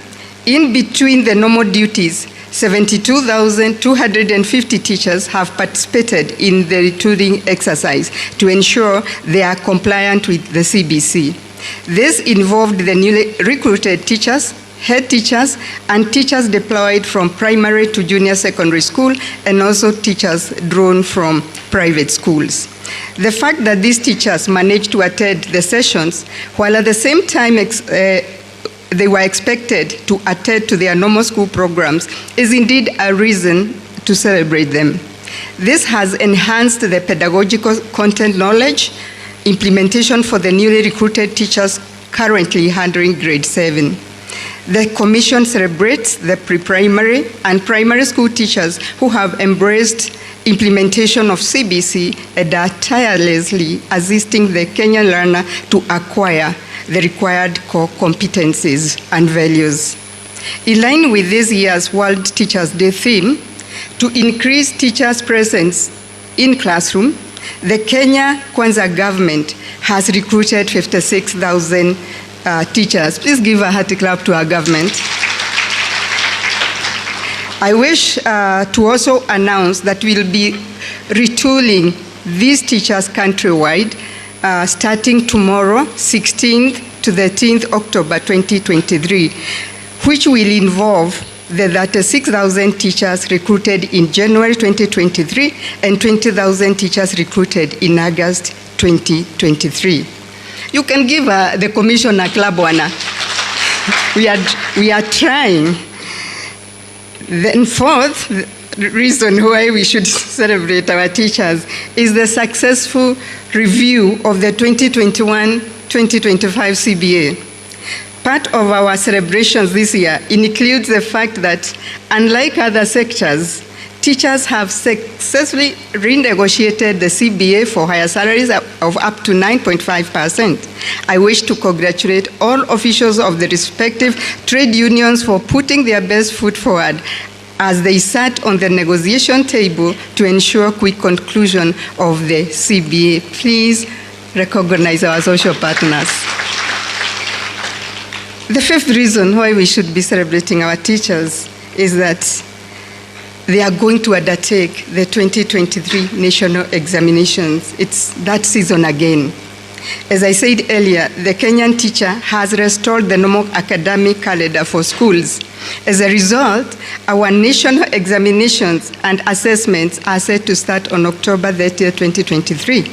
in between the normal duties, 72,250 teachers have participated in the retooling exercise to ensure they are compliant with the CBC. This involved the newly recruited teachers, head teachers, and teachers deployed from primary to junior secondary school, and also teachers drawn from private schools. The fact that these teachers managed to attend the sessions, while at the same time they were expected to attend to their normal school programs, is indeed a reason to celebrate them. This has enhanced the pedagogical content knowledge implementation for the newly recruited teachers currently handling grade 7. The Commission celebrates the pre-primary and primary school teachers who have embraced implementation of CBC and are tirelessly assisting the Kenyan learner to acquire the required core competencies and values. In line with this year's World Teachers' Day theme, to increase teachers' presence in classroom, the Kenya Kwanza government has recruited 56,000 teachers. Please give a hearty clap to our government. I wish to also announce that we'll be retooling these teachers countrywide starting tomorrow, 16th to 13th October 2023, which will involve the 36,000 teachers recruited in January 2023 and 20,000 teachers recruited in August 2023. You can give the Commission a clap, Wana. We are trying. Then fourth reason why we should celebrate our teachers is the successful review of the 2021-2025 CBA. Part of our celebrations this year includes the fact that, unlike other sectors, teachers have successfully renegotiated the CBA for higher salaries of up to 9.5%. I wish to congratulate all officials of the respective trade unions for putting their best foot forward as they sat on the negotiation table to ensure quick conclusion of the CBA. Please recognize our social partners. The fifth reason why we should be celebrating our teachers is that they are going to undertake the 2023 national examinations. It's that season again. As I said earlier, the Kenyan teacher has restored the normal academic calendar for schools. As a result, our national examinations and assessments are set to start on October 30, 2023.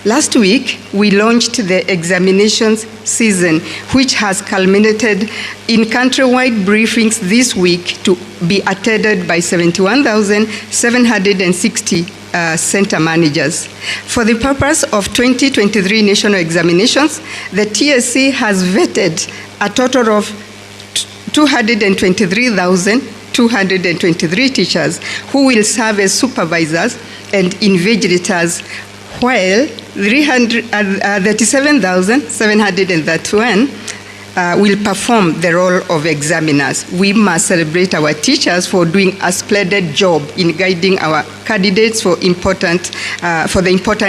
Last week, we launched the examinations season, which has culminated in countrywide briefings this week to be attended by 71,760 center managers. For the purpose of 2023 national examinations, the TSC has vetted a total of 223,223 teachers who will serve as supervisors and invigilators, while 37,731 will perform the role of examiners. We must celebrate our teachers for doing a splendid job in guiding our candidates for the important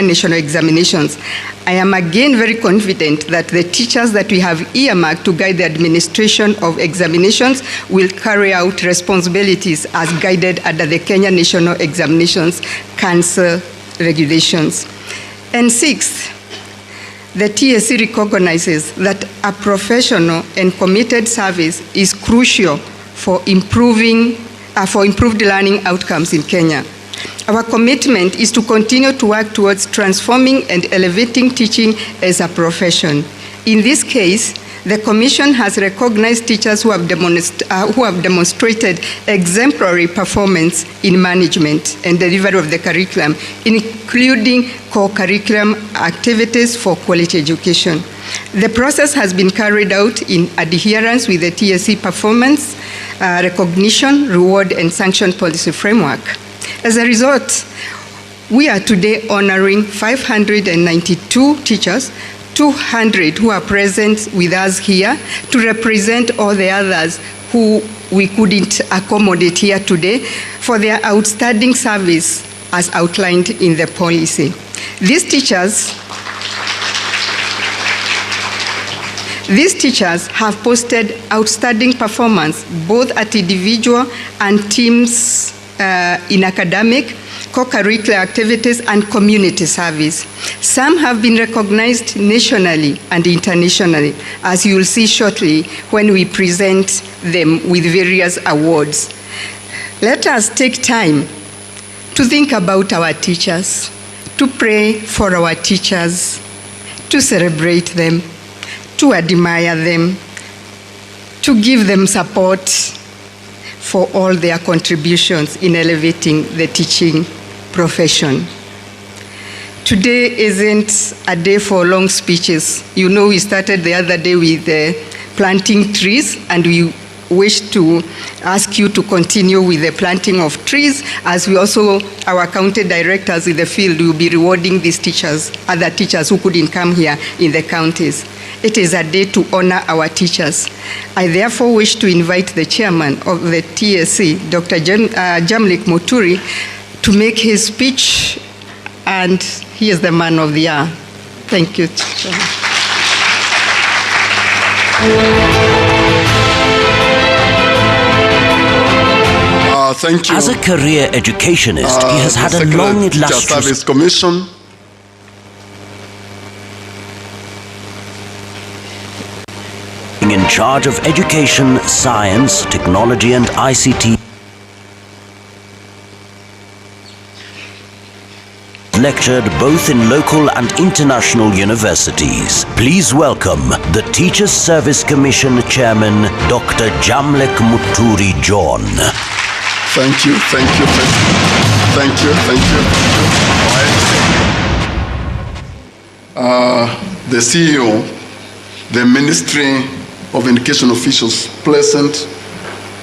national examinations. I am again very confident that the teachers that we have earmarked to guide the administration of examinations will carry out responsibilities as guided under the Kenya National Examinations Council regulations. And sixth, the TSC recognizes that a professional and committed service is crucial for improved learning outcomes in Kenya. Our commitment is to continue to work towards transforming and elevating teaching as a profession. In this case, the Commission has recognized teachers who have demonstrated exemplary performance in management and delivery of the curriculum, including co-curriculum activities for quality education. The process has been carried out in adherence with the TSC performance, recognition, reward, and sanction policy framework. As a result, we are today honoring 592 teachers, 200 who are present with us here to represent all the others who we couldn't accommodate here today for their outstanding service as outlined in the policy. These teachers have posted outstanding performance both at individual and teams in academic, co-curricular activities, and community service. Some have been recognized nationally and internationally, as you will see shortly when we present them with various awards. Let us take time to think about our teachers, to pray for our teachers, to celebrate them, to admire them, to give them support for all their contributions in elevating the teaching profession. Today isn't a day for long speeches. You know, we started the other day with planting trees, and we wish to ask you to continue with the planting of trees, as we also, our county directors in the field, will be rewarding these teachers, other teachers who couldn't come here in the counties. It is a day to honor our teachers. I therefore wish to invite the chairman of the TSC, Dr. Jamlik Muturi, to make his speech, and he is the man of the hour. Thank you. Thank you. As a career educationist, he has had a long, illustrious Service Commission. In charge of education, science, technology, and ICT. Lectured both in local and international universities. Please welcome the Teachers Service Commission Chairman, Dr. Jamlik Muturi John. Thank you, thank you, thank you, thank you, thank you. The CEO, the Ministry of Education officials present,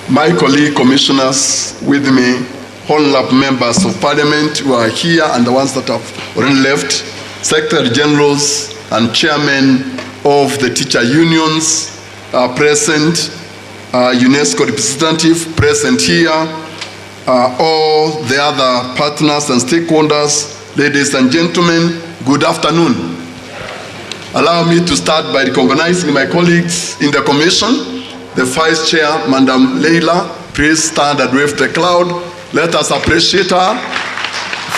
my colleague commissioners with me, honorable members of parliament who are here and the ones that have already left, secretary generals and chairmen of the teacher unions are present, UNESCO representative present here, all the other partners and stakeholders, ladies and gentlemen, good afternoon. Allow me to start by recognizing my colleagues in the commission. The Vice Chair, Madam Leila, please stand and wave the cloud. Let us appreciate her.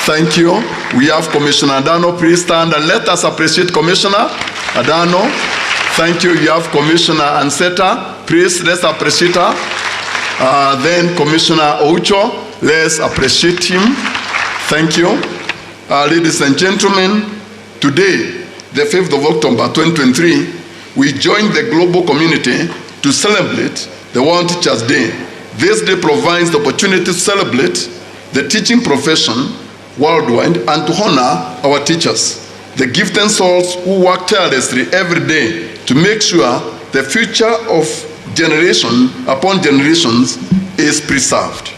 Thank you. We have Commissioner Adano, please stand and let us appreciate Commissioner Adano. Thank you. You have Commissioner Anseta, please let's appreciate her. Then Commissioner Oucho, let's appreciate him. Thank you. Ladies and gentlemen, today, the 5th of October 2023, we join the global community to celebrate the World Teachers' Day. This day provides the opportunity to celebrate the teaching profession worldwide and to honor our teachers, the gifted souls who work tirelessly every day to make sure the future of generation upon generations is preserved.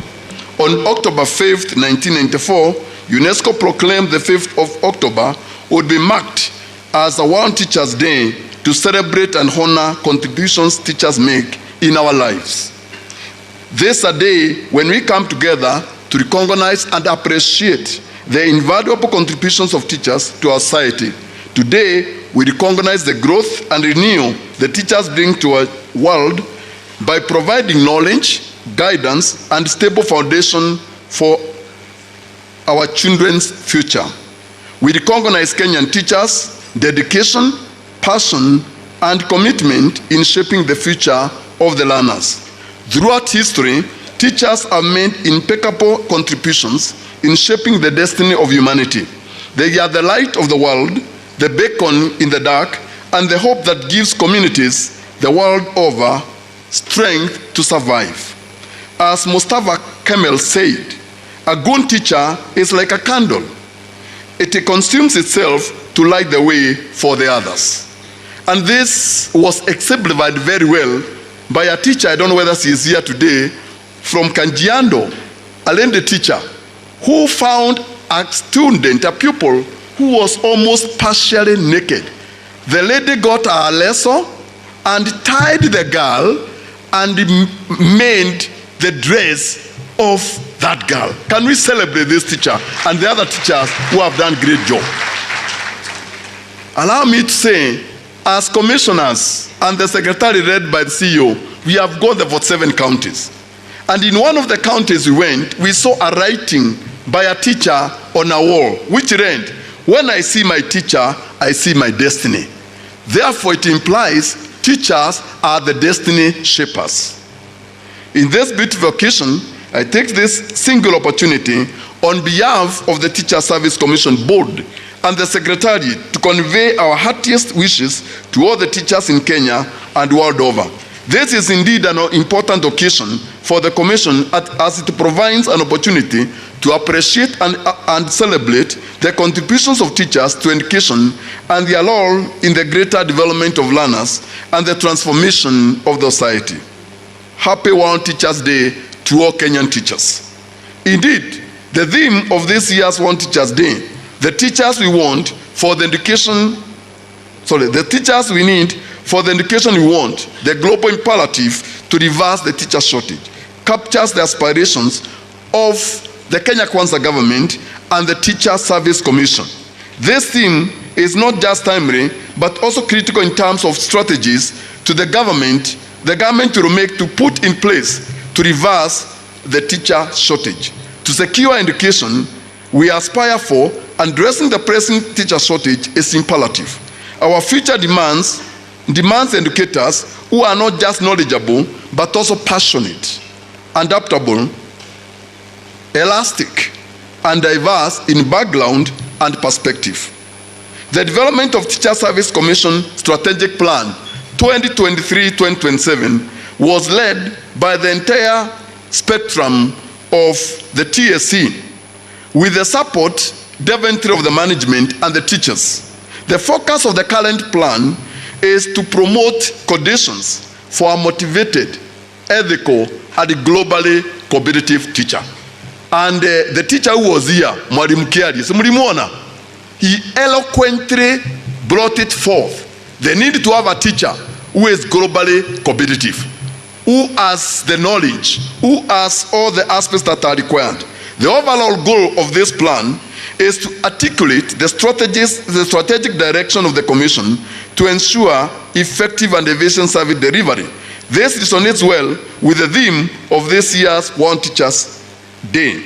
On October 5th, 1994, UNESCO proclaimed the 5th of October would be marked as a World Teachers' Day to celebrate and honor contributions teachers make in our lives. This is a day when we come together to recognize and appreciate the invaluable contributions of teachers to our society. Today, we recognize the growth and renewal the teachers bring to our world by providing knowledge, guidance, and stable foundation for our children's future. We recognize Kenyan teachers' dedication, passion, and commitment in shaping the future of the learners. Throughout history, teachers have made impeccable contributions in shaping the destiny of humanity. They are the light of the world, the beacon in the dark, and the hope that gives communities the world over strength to survive. As Mustafa Kemal said, a good teacher is like a candle. It consumes itself to light the way for the others. And this was exemplified very well by a teacher, I don't know whether she is here today, from Kajiado, a Lende teacher, who found a student, a pupil, who was almost partially naked. The lady got her lasso and tied the girl and made the dress of that girl. Can we celebrate this teacher and the other teachers who have done great job? Allow me to say, as commissioners and the secretary led by the CEO, we have got the 47 counties. And in one of the counties we went, we saw a writing by a teacher on a wall, which read, "When I see my teacher, I see my destiny." Therefore, it implies teachers are the destiny shapers. In this beautiful occasion, I take this single opportunity on behalf of the Teacher Service Commission Board and the Secretariat to convey our heartiest wishes to all the teachers in Kenya and world over. This is indeed an important occasion for the Commission as it provides an opportunity to appreciate and celebrate the contributions of teachers to education and their role in the greater development of learners and the transformation of the society. Happy World Teachers Day to all Kenyan teachers. Indeed, the theme of this year's World Teachers Day, the teachers we want for the education, the teachers we need for the education we want, the global imperative to reverse the teacher shortage, captures the aspirations of the Kenya Kwanza government and the Teacher Service Commission. This theme is not just timely, but also critical in terms of strategies to the government will make to put in place to reverse the teacher shortage. To secure education we aspire for, addressing the present teacher shortage is imperative. Our future demands educators who are not just knowledgeable, but also passionate, adaptable, elastic, and diverse in background and perspective. The development of Teacher Service Commission Strategic Plan 2023-2027 was led by the entire spectrum of the TSC, with the support definitely of the management and the teachers. The focus of the current plan is to promote conditions for a motivated, ethical, and globally competitive teacher. And the teacher who was here, Mwalimu Kiari, he eloquently brought it forth. They need to have a teacher who is globally competitive, who has the knowledge, who has all the aspects that are required. The overall goal of this plan is to articulate the strategic direction of the Commission to ensure effective and efficient service delivery. This resonates well with the theme of this year's World Teachers Day.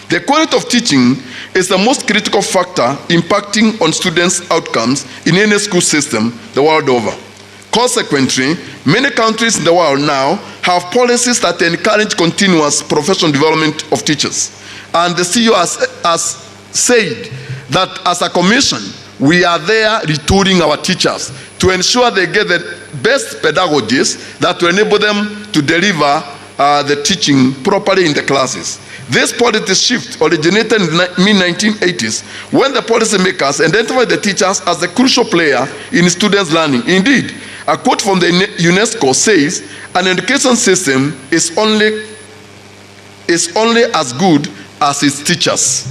The quality of teaching is the most critical factor impacting on students' outcomes in any school system the world over. Consequently, many countries in the world now have policies that encourage continuous professional development of teachers. And the CEO has said that as a commission, we are there retooling our teachers to ensure they get the best pedagogies that will enable them to deliver the teaching properly in the classes. This policy shift originated in the mid-1980s when the policymakers identified the teachers as a crucial player in students' learning. Indeed, a quote from the UNESCO says, "An education system is only as good as its teachers."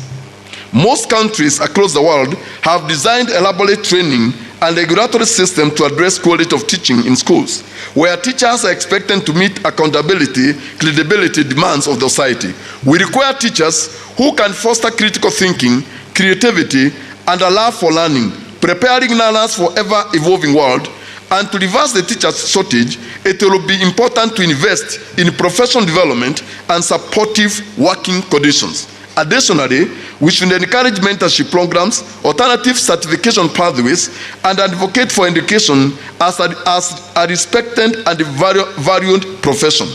Most countries across the world have designed elaborate training and regulatory systems to address quality of teaching in schools, where teachers are expected to meet accountability, credibility demands of the society. We require teachers who can foster critical thinking, creativity, and a love for learning, preparing learners for ever-evolving world. And to reverse the teacher shortage, it will be important to invest in professional development and supportive working conditions. Additionally, we should encourage mentorship programs, alternative certification pathways, and advocate for education as a respected and valued profession.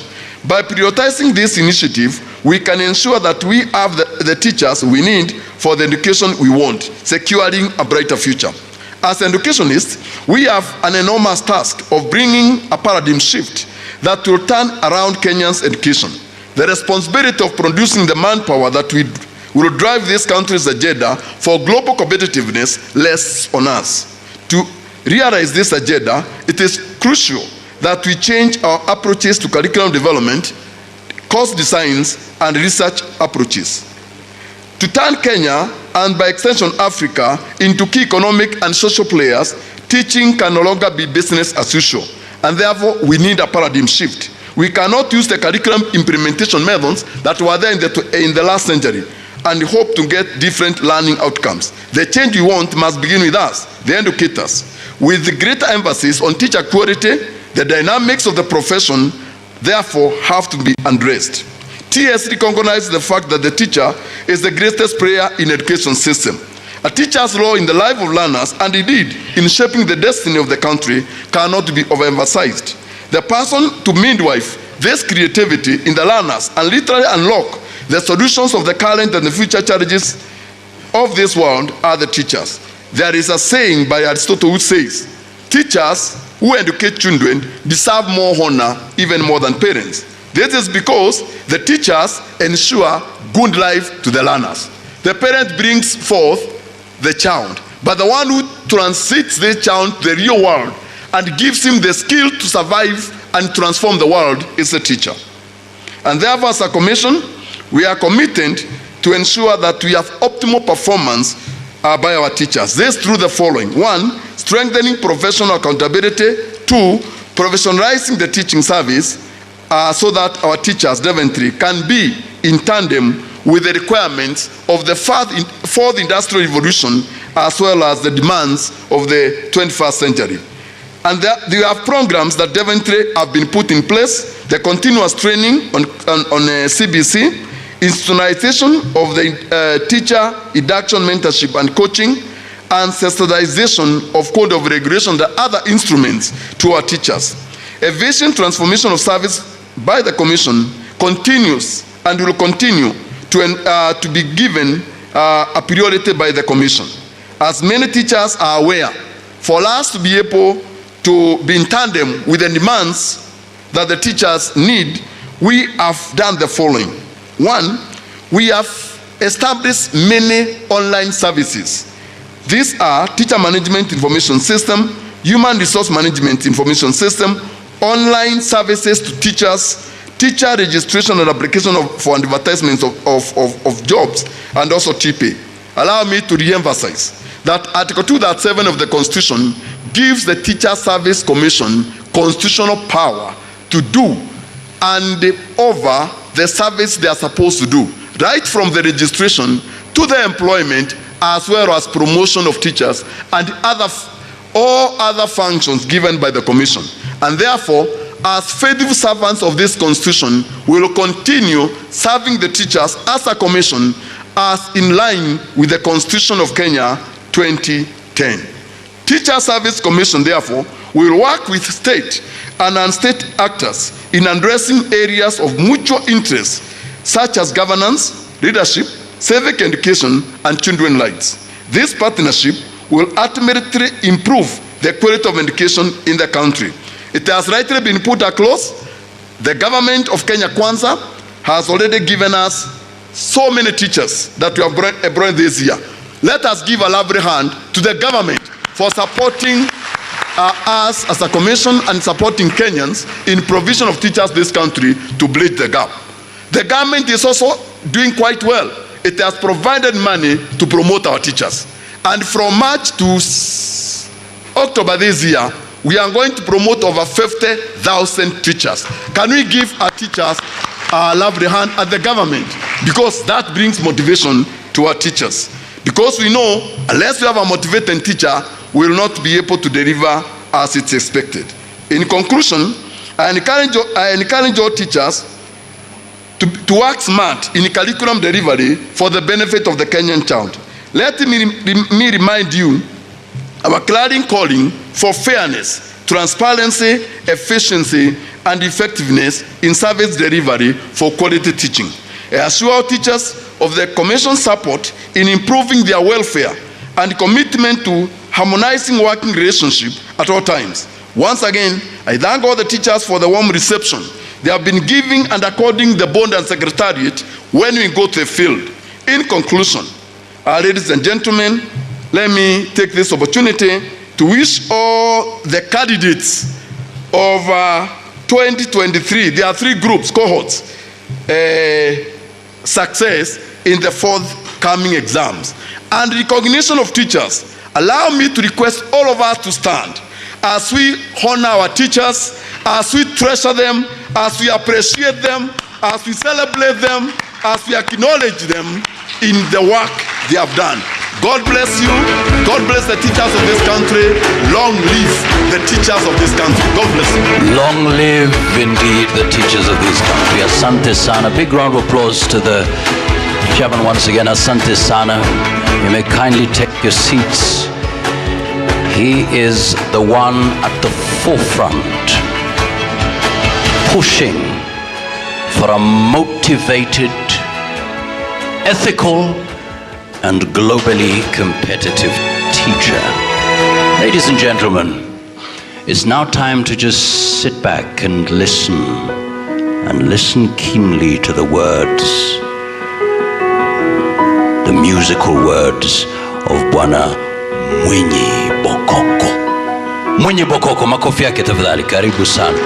By prioritizing this initiative, we can ensure that we have the teachers we need for the education we want, securing a brighter future. As educationists, we have an enormous task of bringing a paradigm shift that will turn around Kenya's education. The responsibility of producing the manpower that will drive this country's agenda for global competitiveness rests on us. To realize this agenda, it is crucial that we change our approaches to curriculum development, course designs, and research approaches. To turn Kenya, and by extension Africa, into key economic and social players, teaching can no longer be business as usual, and therefore we need a paradigm shift. We cannot use the curriculum implementation methods that were there in the last century and hope to get different learning outcomes. The change we want must begin with us, the educators. With greater emphasis on teacher quality, the dynamics of the profession therefore have to be addressed. TS recognizes the fact that the teacher is the greatest player in education system. A teacher's role in the life of learners, and indeed in shaping the destiny of the country, cannot be overemphasized. The person to midwife this creativity in the learners and literally unlock the solutions of the current and the future challenges of this world are the teachers. There is a saying by Aristotle which says, teachers who educate children deserve more honor, even more than parents. This is because the teachers ensure good life to the learners. The parent brings forth the child, but the one who transits the child to the real world and gives him the skill to survive and transform the world is the teacher. And therefore, as a commission, we are committed to ensure that we have optimal performance by our teachers. This through the following. 1, strengthening professional accountability. 2, professionalizing the teaching service so that our teachers, Daventry, can be in tandem with the requirements of the fourth industrial revolution as well as the demands of the 21st century. And there are programs that Daventry have been put in place, the continuous training on CBC, institutionalization of the teacher induction, mentorship, and coaching, and standardization of code of regulation, the other instruments to our teachers. A vision transformation of service by the Commission continues and will continue to be given a priority by the Commission. As many teachers are aware, for us to be able to be in tandem with the demands that the teachers need, we have done the following. 1, we have established many online services. These are teacher management information system, human resource management information system, online services to teachers, teacher registration and application for advertisements of jobs, and also TPay. Allow me to re-emphasize that Article 2.7 of the Constitution gives the Teacher Service Commission constitutional power to do and over the service they are supposed to do, right from the registration to the employment, as well as promotion of teachers and all other functions given by the Commission. And therefore, as faithful servants of this Constitution, we will continue serving the teachers as a Commission as in line with the Constitution of Kenya 2010. Teacher Service Commission, therefore, will work with state and non-state actors in addressing areas of mutual interest, such as governance, leadership, civic education, and children's rights. This partnership will ultimately improve the quality of education in the country. It has rightly been put across. The government of Kenya Kwanza has already given us so many teachers that we have brought this year. Let us give a lovely hand to the government for supporting us as a commission and supporting Kenyans in provision of teachers in this country to bridge the gap. The government is also doing quite well. It has provided money to promote our teachers. And from March to October this year, we are going to promote over 50,000 teachers. Can we give our teachers a lovely hand at the government? Because that brings motivation to our teachers. Because we know, unless we have a motivated teacher, we will not be able to deliver as it's expected. In conclusion, I encourage all teachers to work smart in curriculum delivery for the benefit of the Kenyan child. Let me remind you our clarion calling for fairness, transparency, efficiency, and effectiveness in service delivery for quality teaching. I assure teachers of the Commission's support in improving their welfare and commitment to harmonizing working relationship at all times. Once again, I thank all the teachers for the warm reception they have been giving and according the bond and secretariat when we go to the field. In conclusion, ladies and gentlemen, let me take this opportunity to wish all the candidates of 2023, there are 3 groups, cohorts, success in the forthcoming exams. And recognition of teachers, allow me to request all of us to stand as we honor our teachers, as we treasure them, as we appreciate them, as we celebrate them, as we acknowledge them in the work they have done. God bless you. God bless the teachers of this country. Long live the teachers of this country. God bless you. Long live indeed the teachers of this country. Asante sana. Big round of applause to the chairman once again. Asante sana. You may kindly take your seats. He is the one at the forefront, pushing for a motivated, ethical, and globally competitive teacher. Ladies and gentlemen, it's now time to just sit back and listen keenly to the words, the musical words of Bwana Mwenye Bokoko. Mwenye Bokoko, makofi yake tafadhali. Karibu sana.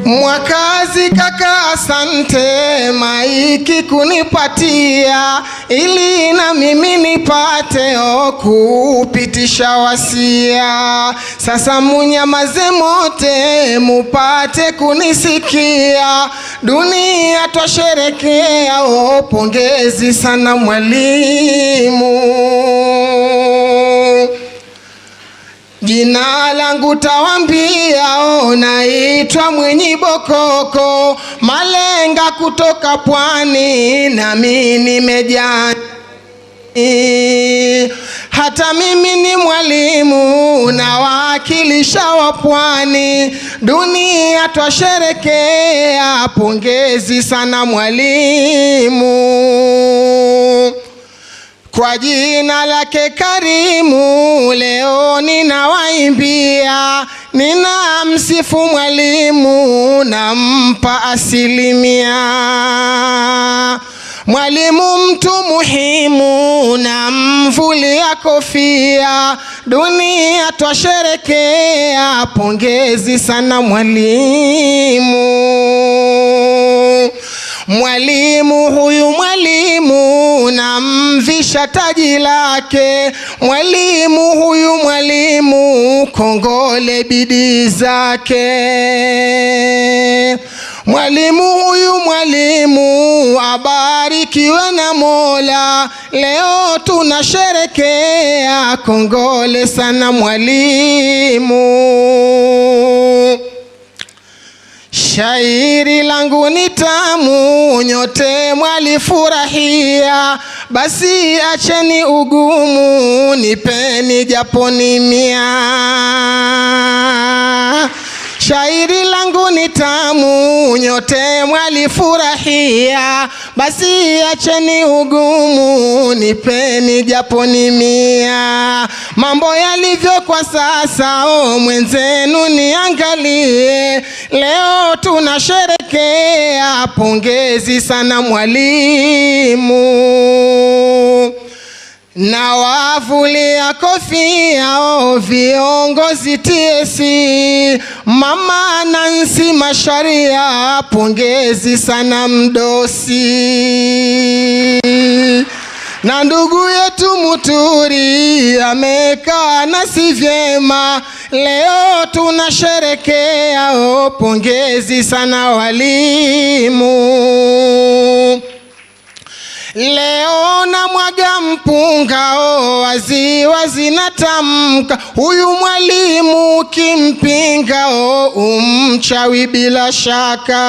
Mwakazi kaka, asante maiki kunipatia, ili na mimi nipate kupitisha wasia. Sasa munyamaze mote mupate kunisikia, dunia twasherekea, pongezi sana mwalimu. Jina langu tawambia, naitwa Mwenye Bokoko, malenga kutoka pwani, na mimi nimejani. Hata mimi ni mwalimu na wakilisha wa pwani, dunia twasherekea, pongezi sana mwalimu. Kwa jina lake karimu, leo ninawaimbia, nina msifu mwalimu, nampa asilimia. Mwalimu mtu muhimu, na mvulia kofia, dunia twasherekea, pongezi sana mwalimu. Mwalimu huyu mwalimu, namvisha taji lake, mwalimu huyu mwalimu, kongole bidii zake. Mwalimu huyu mwalimu, abarikiwe na Mola, leo tunasherekea, kongole sana mwalimu. Shairi langu ni tamu, nyote mwalifurahia, basi acheni ugumu, nipeni japo ni mia. Shairi langu ni tamu, nyote mwalifurahia, basi acheni ugumu, nipeni japo ni mia. Mambo yalivyo kwa sasa, mwenzenu niangalie, leo tunasherekea, pongezi sana mwalimu. Na wavulia kofia, viongozi TSC, Mama Nancy Macharia, pongezi sana mdosi. Na ndugu yetu Muturi, amekaa nasi vyema, leo tunasherekea, pongezi sana walimu. Leo na mwaga mpunga, wazi wazi natamka, huyu mwalimu kimpinga, umchawi bila shaka.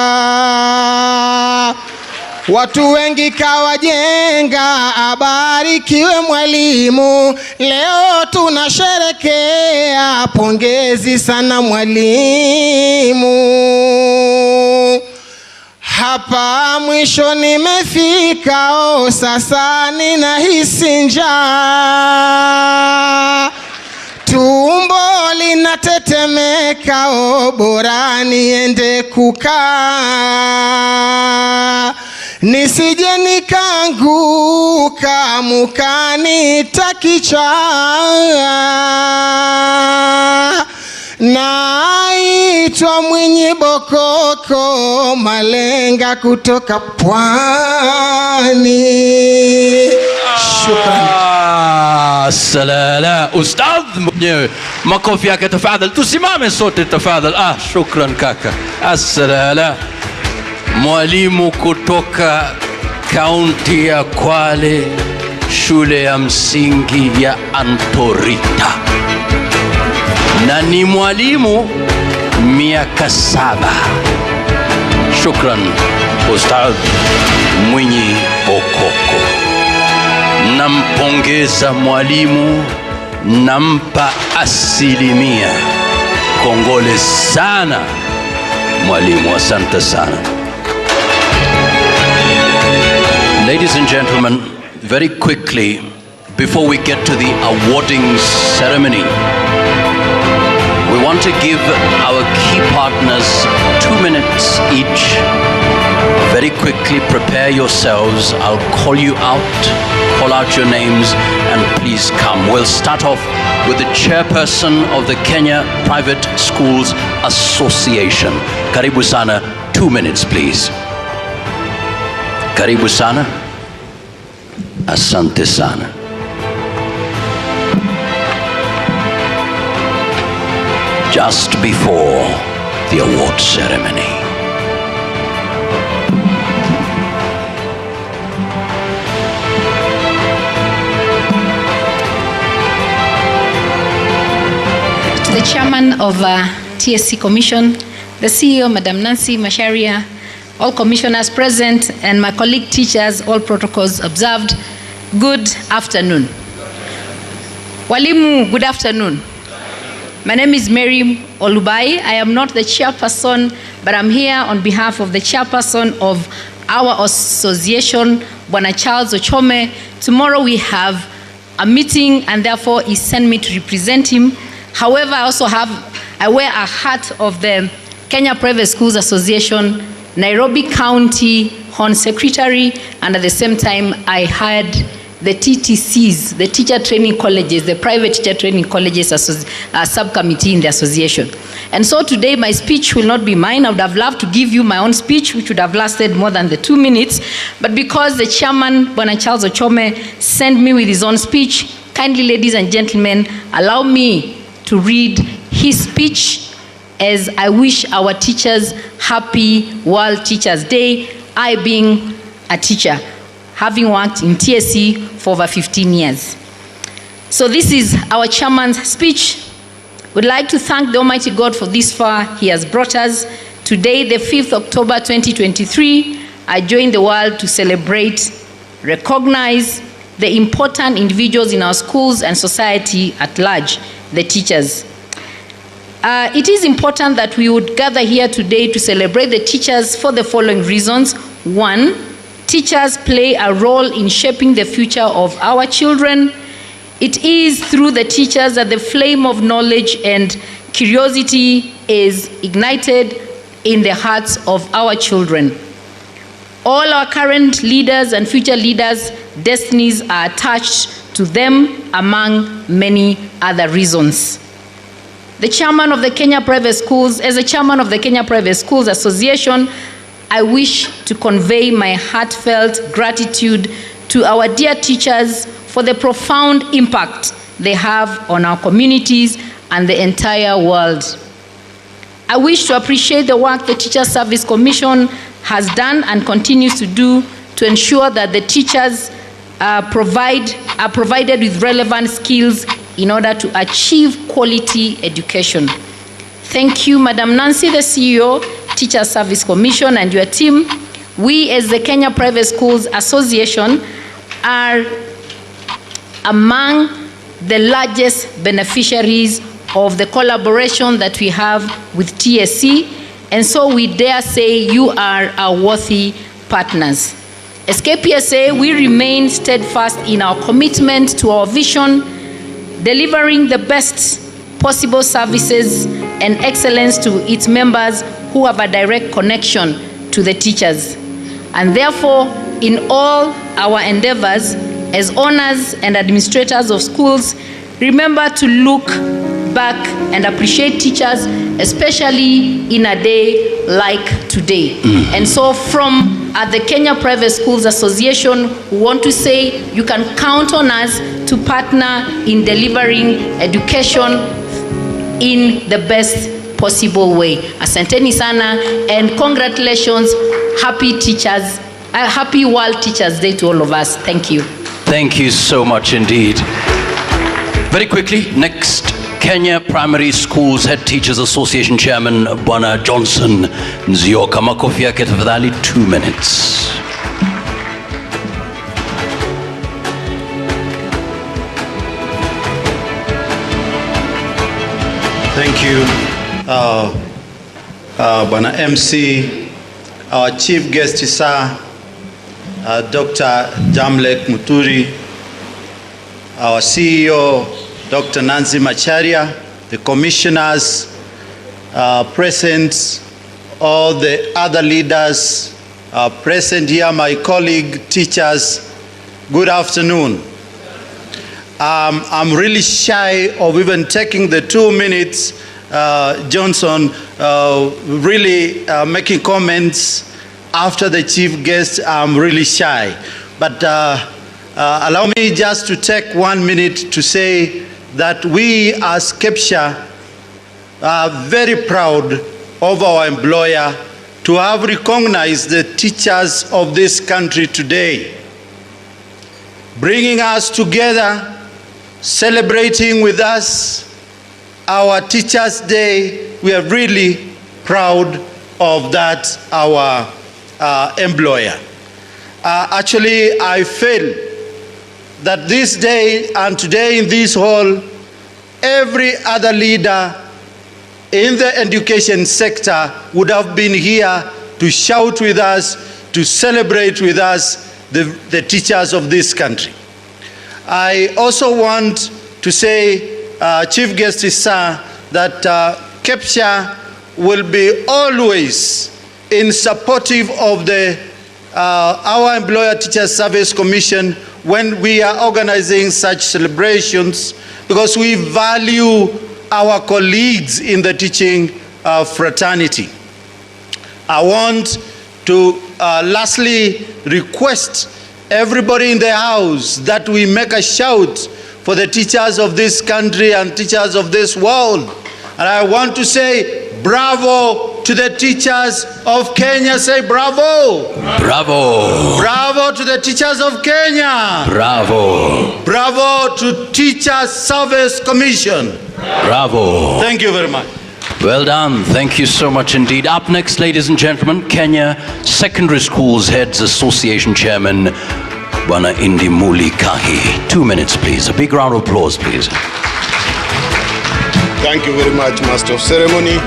Watu wengi kawajenga, abarikiwe mwalimu. Leo tunasherekea, pongezi sana mwalimu. Hapa mwisho nimefika, sasa ninahisi njaa. Tumbo linatetemeka, bora niende kukaa, nisije nikaanguka mukanitakicha. Naitwa Mwinyi Bokoko Malenga kutoka Pwani. Shukran. Salala Ustadh mwenyewe, makofi yake tafadhali. Tusimame sote tafadhali. Shukran kaka. Salala. Mwalimu kutoka kaunti ya Kwale, shule ya msingi ya Antorita, na ni mwalimu miaka 7. Shukran Ustadh Mwinyi Bokoko. Nampongeza mwalimu, nampa 100%. Kongole sana mwalimu, asante sana. Ladies and gentlemen, very quickly, before we get to the awarding ceremony, we want to give our key partners 2 minutes each. Very quickly, prepare yourselves. I'll call you out, call out your names, and please come. We'll start off with the chairperson of the Kenya Private Schools Association. Karibu sana, 2 minutes please. Karibu sana. Asante sana. Just before the award ceremony. To the chairman of TSC Commission, the CEO, Madam Nancy Macharia, all commissioners present, and my colleague teachers, all protocols observed, good afternoon. Walimu, good afternoon. My name is Mary Olubai. I am not the chairperson, but I'm here on behalf of the chairperson of our association, Bwana Charles Ochome. Tomorrow we have a meeting, and therefore he sent me to represent him. However, I wear a hat of the Kenya Private Schools Association, Nairobi County Hon Secretary, and at the same time I hired the TTCs, the teacher training colleges, the private teacher training colleges subcommittee in the association. And so today my speech will not be mine. I would have loved to give you my own speech, which would have lasted more than the 2 minutes. But because the chairman, Bwana Charles Ochome, sent me with his own speech, kindly, ladies and gentlemen, allow me to read his speech as I wish our teachers happy World Teachers Day, I being a teacher, having worked in TSC for over 15 years. So this is our chairman's speech. We'd like to thank the Almighty God for this far He has brought us. Today, the 5th October 2023, I join the world to celebrate, recognize the important individuals in our schools and society at large, the teachers. It is important that we would gather here today to celebrate the teachers for the following reasons. 1, teachers play a role in shaping the future of our children. It is through the teachers that the flame of knowledge and curiosity is ignited in the hearts of our children. All our current leaders and future leaders' destinies are attached to them, among many other reasons. The chairman of the Kenya Private Schools, as a chairman of the Kenya Private Schools Association, I wish to convey my heartfelt gratitude to our dear teachers for the profound impact they have on our communities and the entire world. I wish to appreciate the work the Teacher Service Commission has done and continues to do to ensure that the teachers are provided with relevant skills in order to achieve quality education. Thank you, Madam Nancy, the CEO, Teacher Service Commission, and your team. We, as the Kenya Private Schools Association, are among the largest beneficiaries of the collaboration that we have with TSC, and so we dare say you are our worthy partners. As KPSA, we remain steadfast in our commitment to our vision, delivering the best possible services and excellence to its members who have a direct connection to the teachers. And therefore, in all our endeavors as owners and administrators of schools, remember to look back and appreciate teachers, especially in a day like today. And so from the Kenya Private Schools Association, we want to say you can count on us to partner in delivering education in the best possible way. Asanteni sana, and congratulations. Happy World Teachers Day to all of us. Thank you. Thank you so much indeed. Very quickly, next, Kenya Primary Schools Head Teachers Association Chairman Bwana Johnson Nzioka. Makofi yake tafadhali, 2 minutes. Thank you, Bwana MC, our chief guest sir, Dr. Jamlek Muturi, our CEO, Dr. Nancy Macharia, the commissioners present, all the other leaders present here, my colleague teachers, good afternoon. I'm really shy of even taking the 2 minutes, Johnson, really making comments after the chief guest. I'm really shy. But allow me just to take 1 minute to say that we as KEPSHA are very proud of our employer to have recognized the teachers of this country today, bringing us together, celebrating with us our Teachers' Day. We are really proud of that, our employer. Actually, I feel that this day and today in this hall, every other leader in the education sector would have been here to shout with us, to celebrate with us the teachers of this country. I also want to say, Chief Guest Sir, that KEPSHA will be always in supportive of our Employer Teacher Service Commission when we are organizing such celebrations, because we value our colleagues in the teaching fraternity. I want to lastly request everybody in the house that we make a shout for the teachers of this country and teachers of this world. And I want to say bravo to the teachers of Kenya. Say bravo. Bravo. Bravo to the teachers of Kenya. Bravo. Bravo to Teacher Service Commission. Bravo. Thank you very much. Well done. Thank you so much indeed. Up next, ladies and gentlemen, Kenya Secondary Schools Heads Association Chairman Bwana Indimuli Kahi. 2 minutes, please. A big round of applause, please. Thank you very much, Master of Ceremony.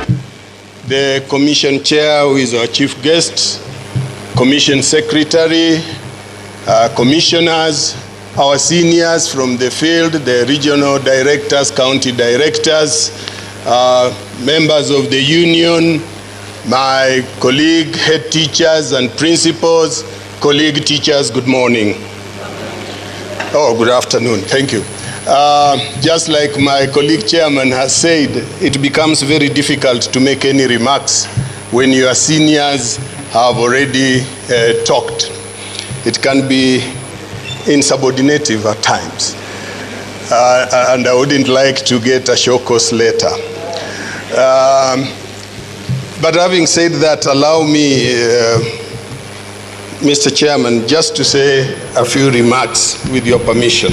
The Commission Chair, who is our Chief Guest, Commission Secretary, Commissioners, our seniors from the field, the regional directors, county directors, members of the union, my colleague head teachers and principals, colleague teachers, good morning. Oh, good afternoon, thank you. Just like my colleague chairman has said, it becomes very difficult to make any remarks when your seniors have already talked. It can be insubordinative at times. And I wouldn't like to get a show cause later. But having said that, allow me Mr. Chairman, just to say a few remarks with your permission.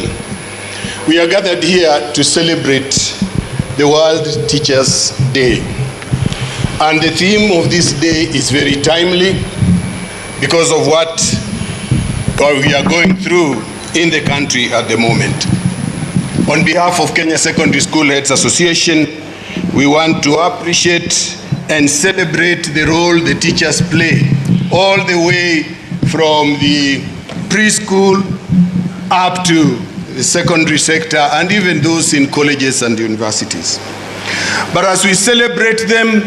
We are gathered here to celebrate the World Teachers' Day. And the theme of this day is very timely because of what we are going through in the country at the moment. On behalf of Kenya Secondary School Heads Association, we want to appreciate and celebrate the role the teachers play all the way from the preschool up to the secondary sector and even those in colleges and universities. But as we celebrate them,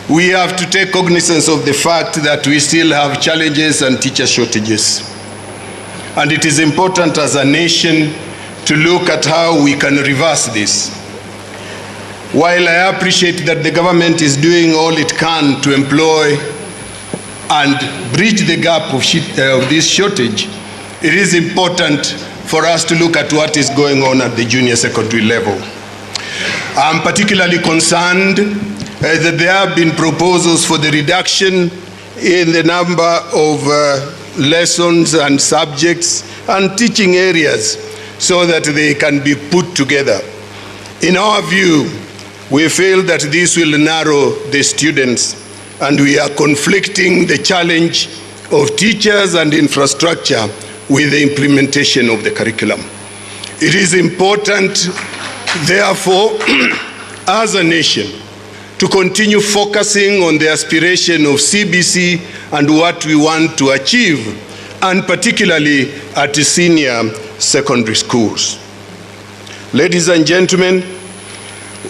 we have to take cognizance of the fact that we still have challenges and teacher shortages. And it is important as a nation to look at how we can reverse this. While I appreciate that the government is doing all it can to employ and bridge the gap of this shortage, it is important for us to look at what is going on at the junior secondary level. I'm particularly concerned that there have been proposals for the reduction in the number of lessons and subjects and teaching areas so that they can be put together. In our view, we feel that this will narrow the students, and we are conflicting the challenge of teachers and infrastructure with the implementation of the curriculum. It is important, therefore, as a nation, to continue focusing on the aspiration of CBC and what we want to achieve, and particularly at the senior secondary schools. Ladies and gentlemen,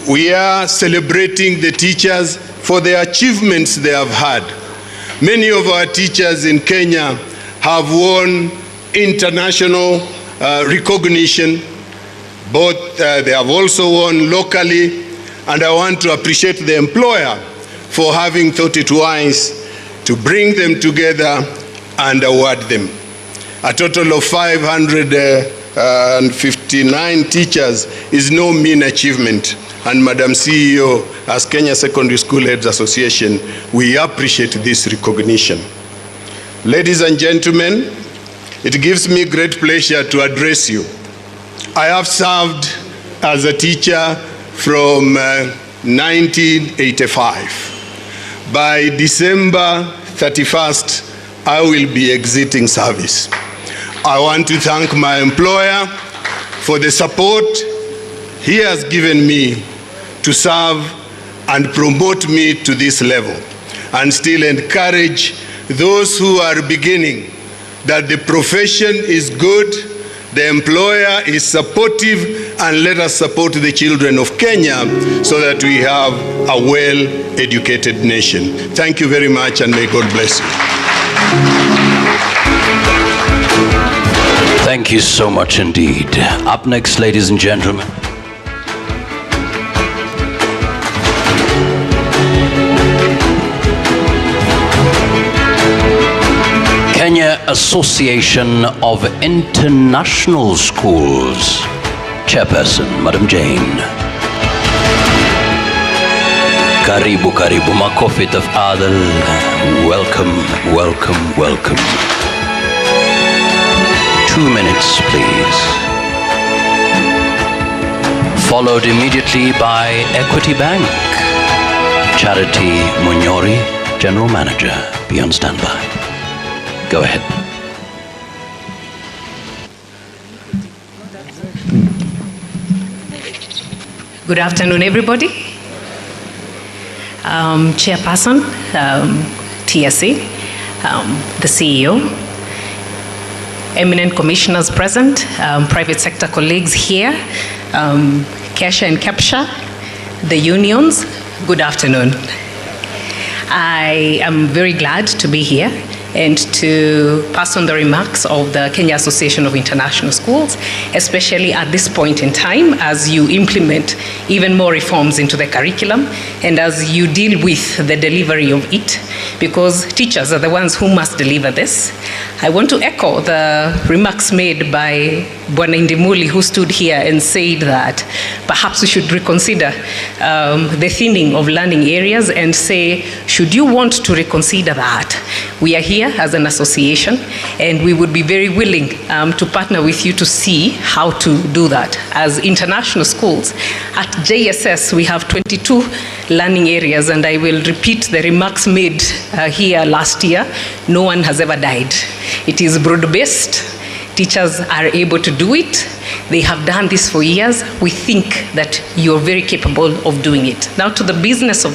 we are celebrating the teachers for the achievements they have had. Many of our teachers in Kenya have won international recognition. They have also won locally, and I want to appreciate the employer for having thought it wise to bring them together and award them. A total of 559 teachers is no mean achievement. And Madam CEO, as Kenya Secondary School Heads Association, we appreciate this recognition. Ladies and gentlemen, it gives me great pleasure to address you. I have served as a teacher from 1985. By December 31st, I will be exiting service. I want to thank my employer for the support he has given me to serve and promote me to this level, and still encourage those who are beginning that the profession is good, the employer is supportive, and let us support the children of Kenya so that we have a well-educated nation. Thank you very much, and may God bless you. Thank you so much indeed. Up next, ladies and gentlemen. Kenya Association of International Schools, Chairperson, Madam Jane. Karibu, karibu, makofi tafadhal. Welcome, welcome, welcome. 2 minutes, please. Followed immediately by Equity Bank. Charity Munyori, General Manager, be on standby. Go ahead. Good afternoon, everybody. Chairperson, TSA, the CEO, eminent commissioners present, private sector colleagues here, Kesha and Capsha, the unions, good afternoon. I am very glad to be here and to pass on the remarks of the Kenya Association of International Schools, especially at this point in time as you implement even more reforms into the curriculum and as you deal with the delivery of it, because teachers are the ones who must deliver this. I want to echo the remarks made by Bwana Indimuli, who stood here and said that perhaps we should reconsider the thinning of learning areas and say, should you want to reconsider that, we are here here as an association, and we would be very willing to partner with you to see how to do that. As international schools, at JSS we have 22 learning areas, and I will repeat the remarks made here last year. No one has ever died. It is broad-based. Teachers are able to do it. They have done this for years. We think that you're very capable of doing it. Now to the business of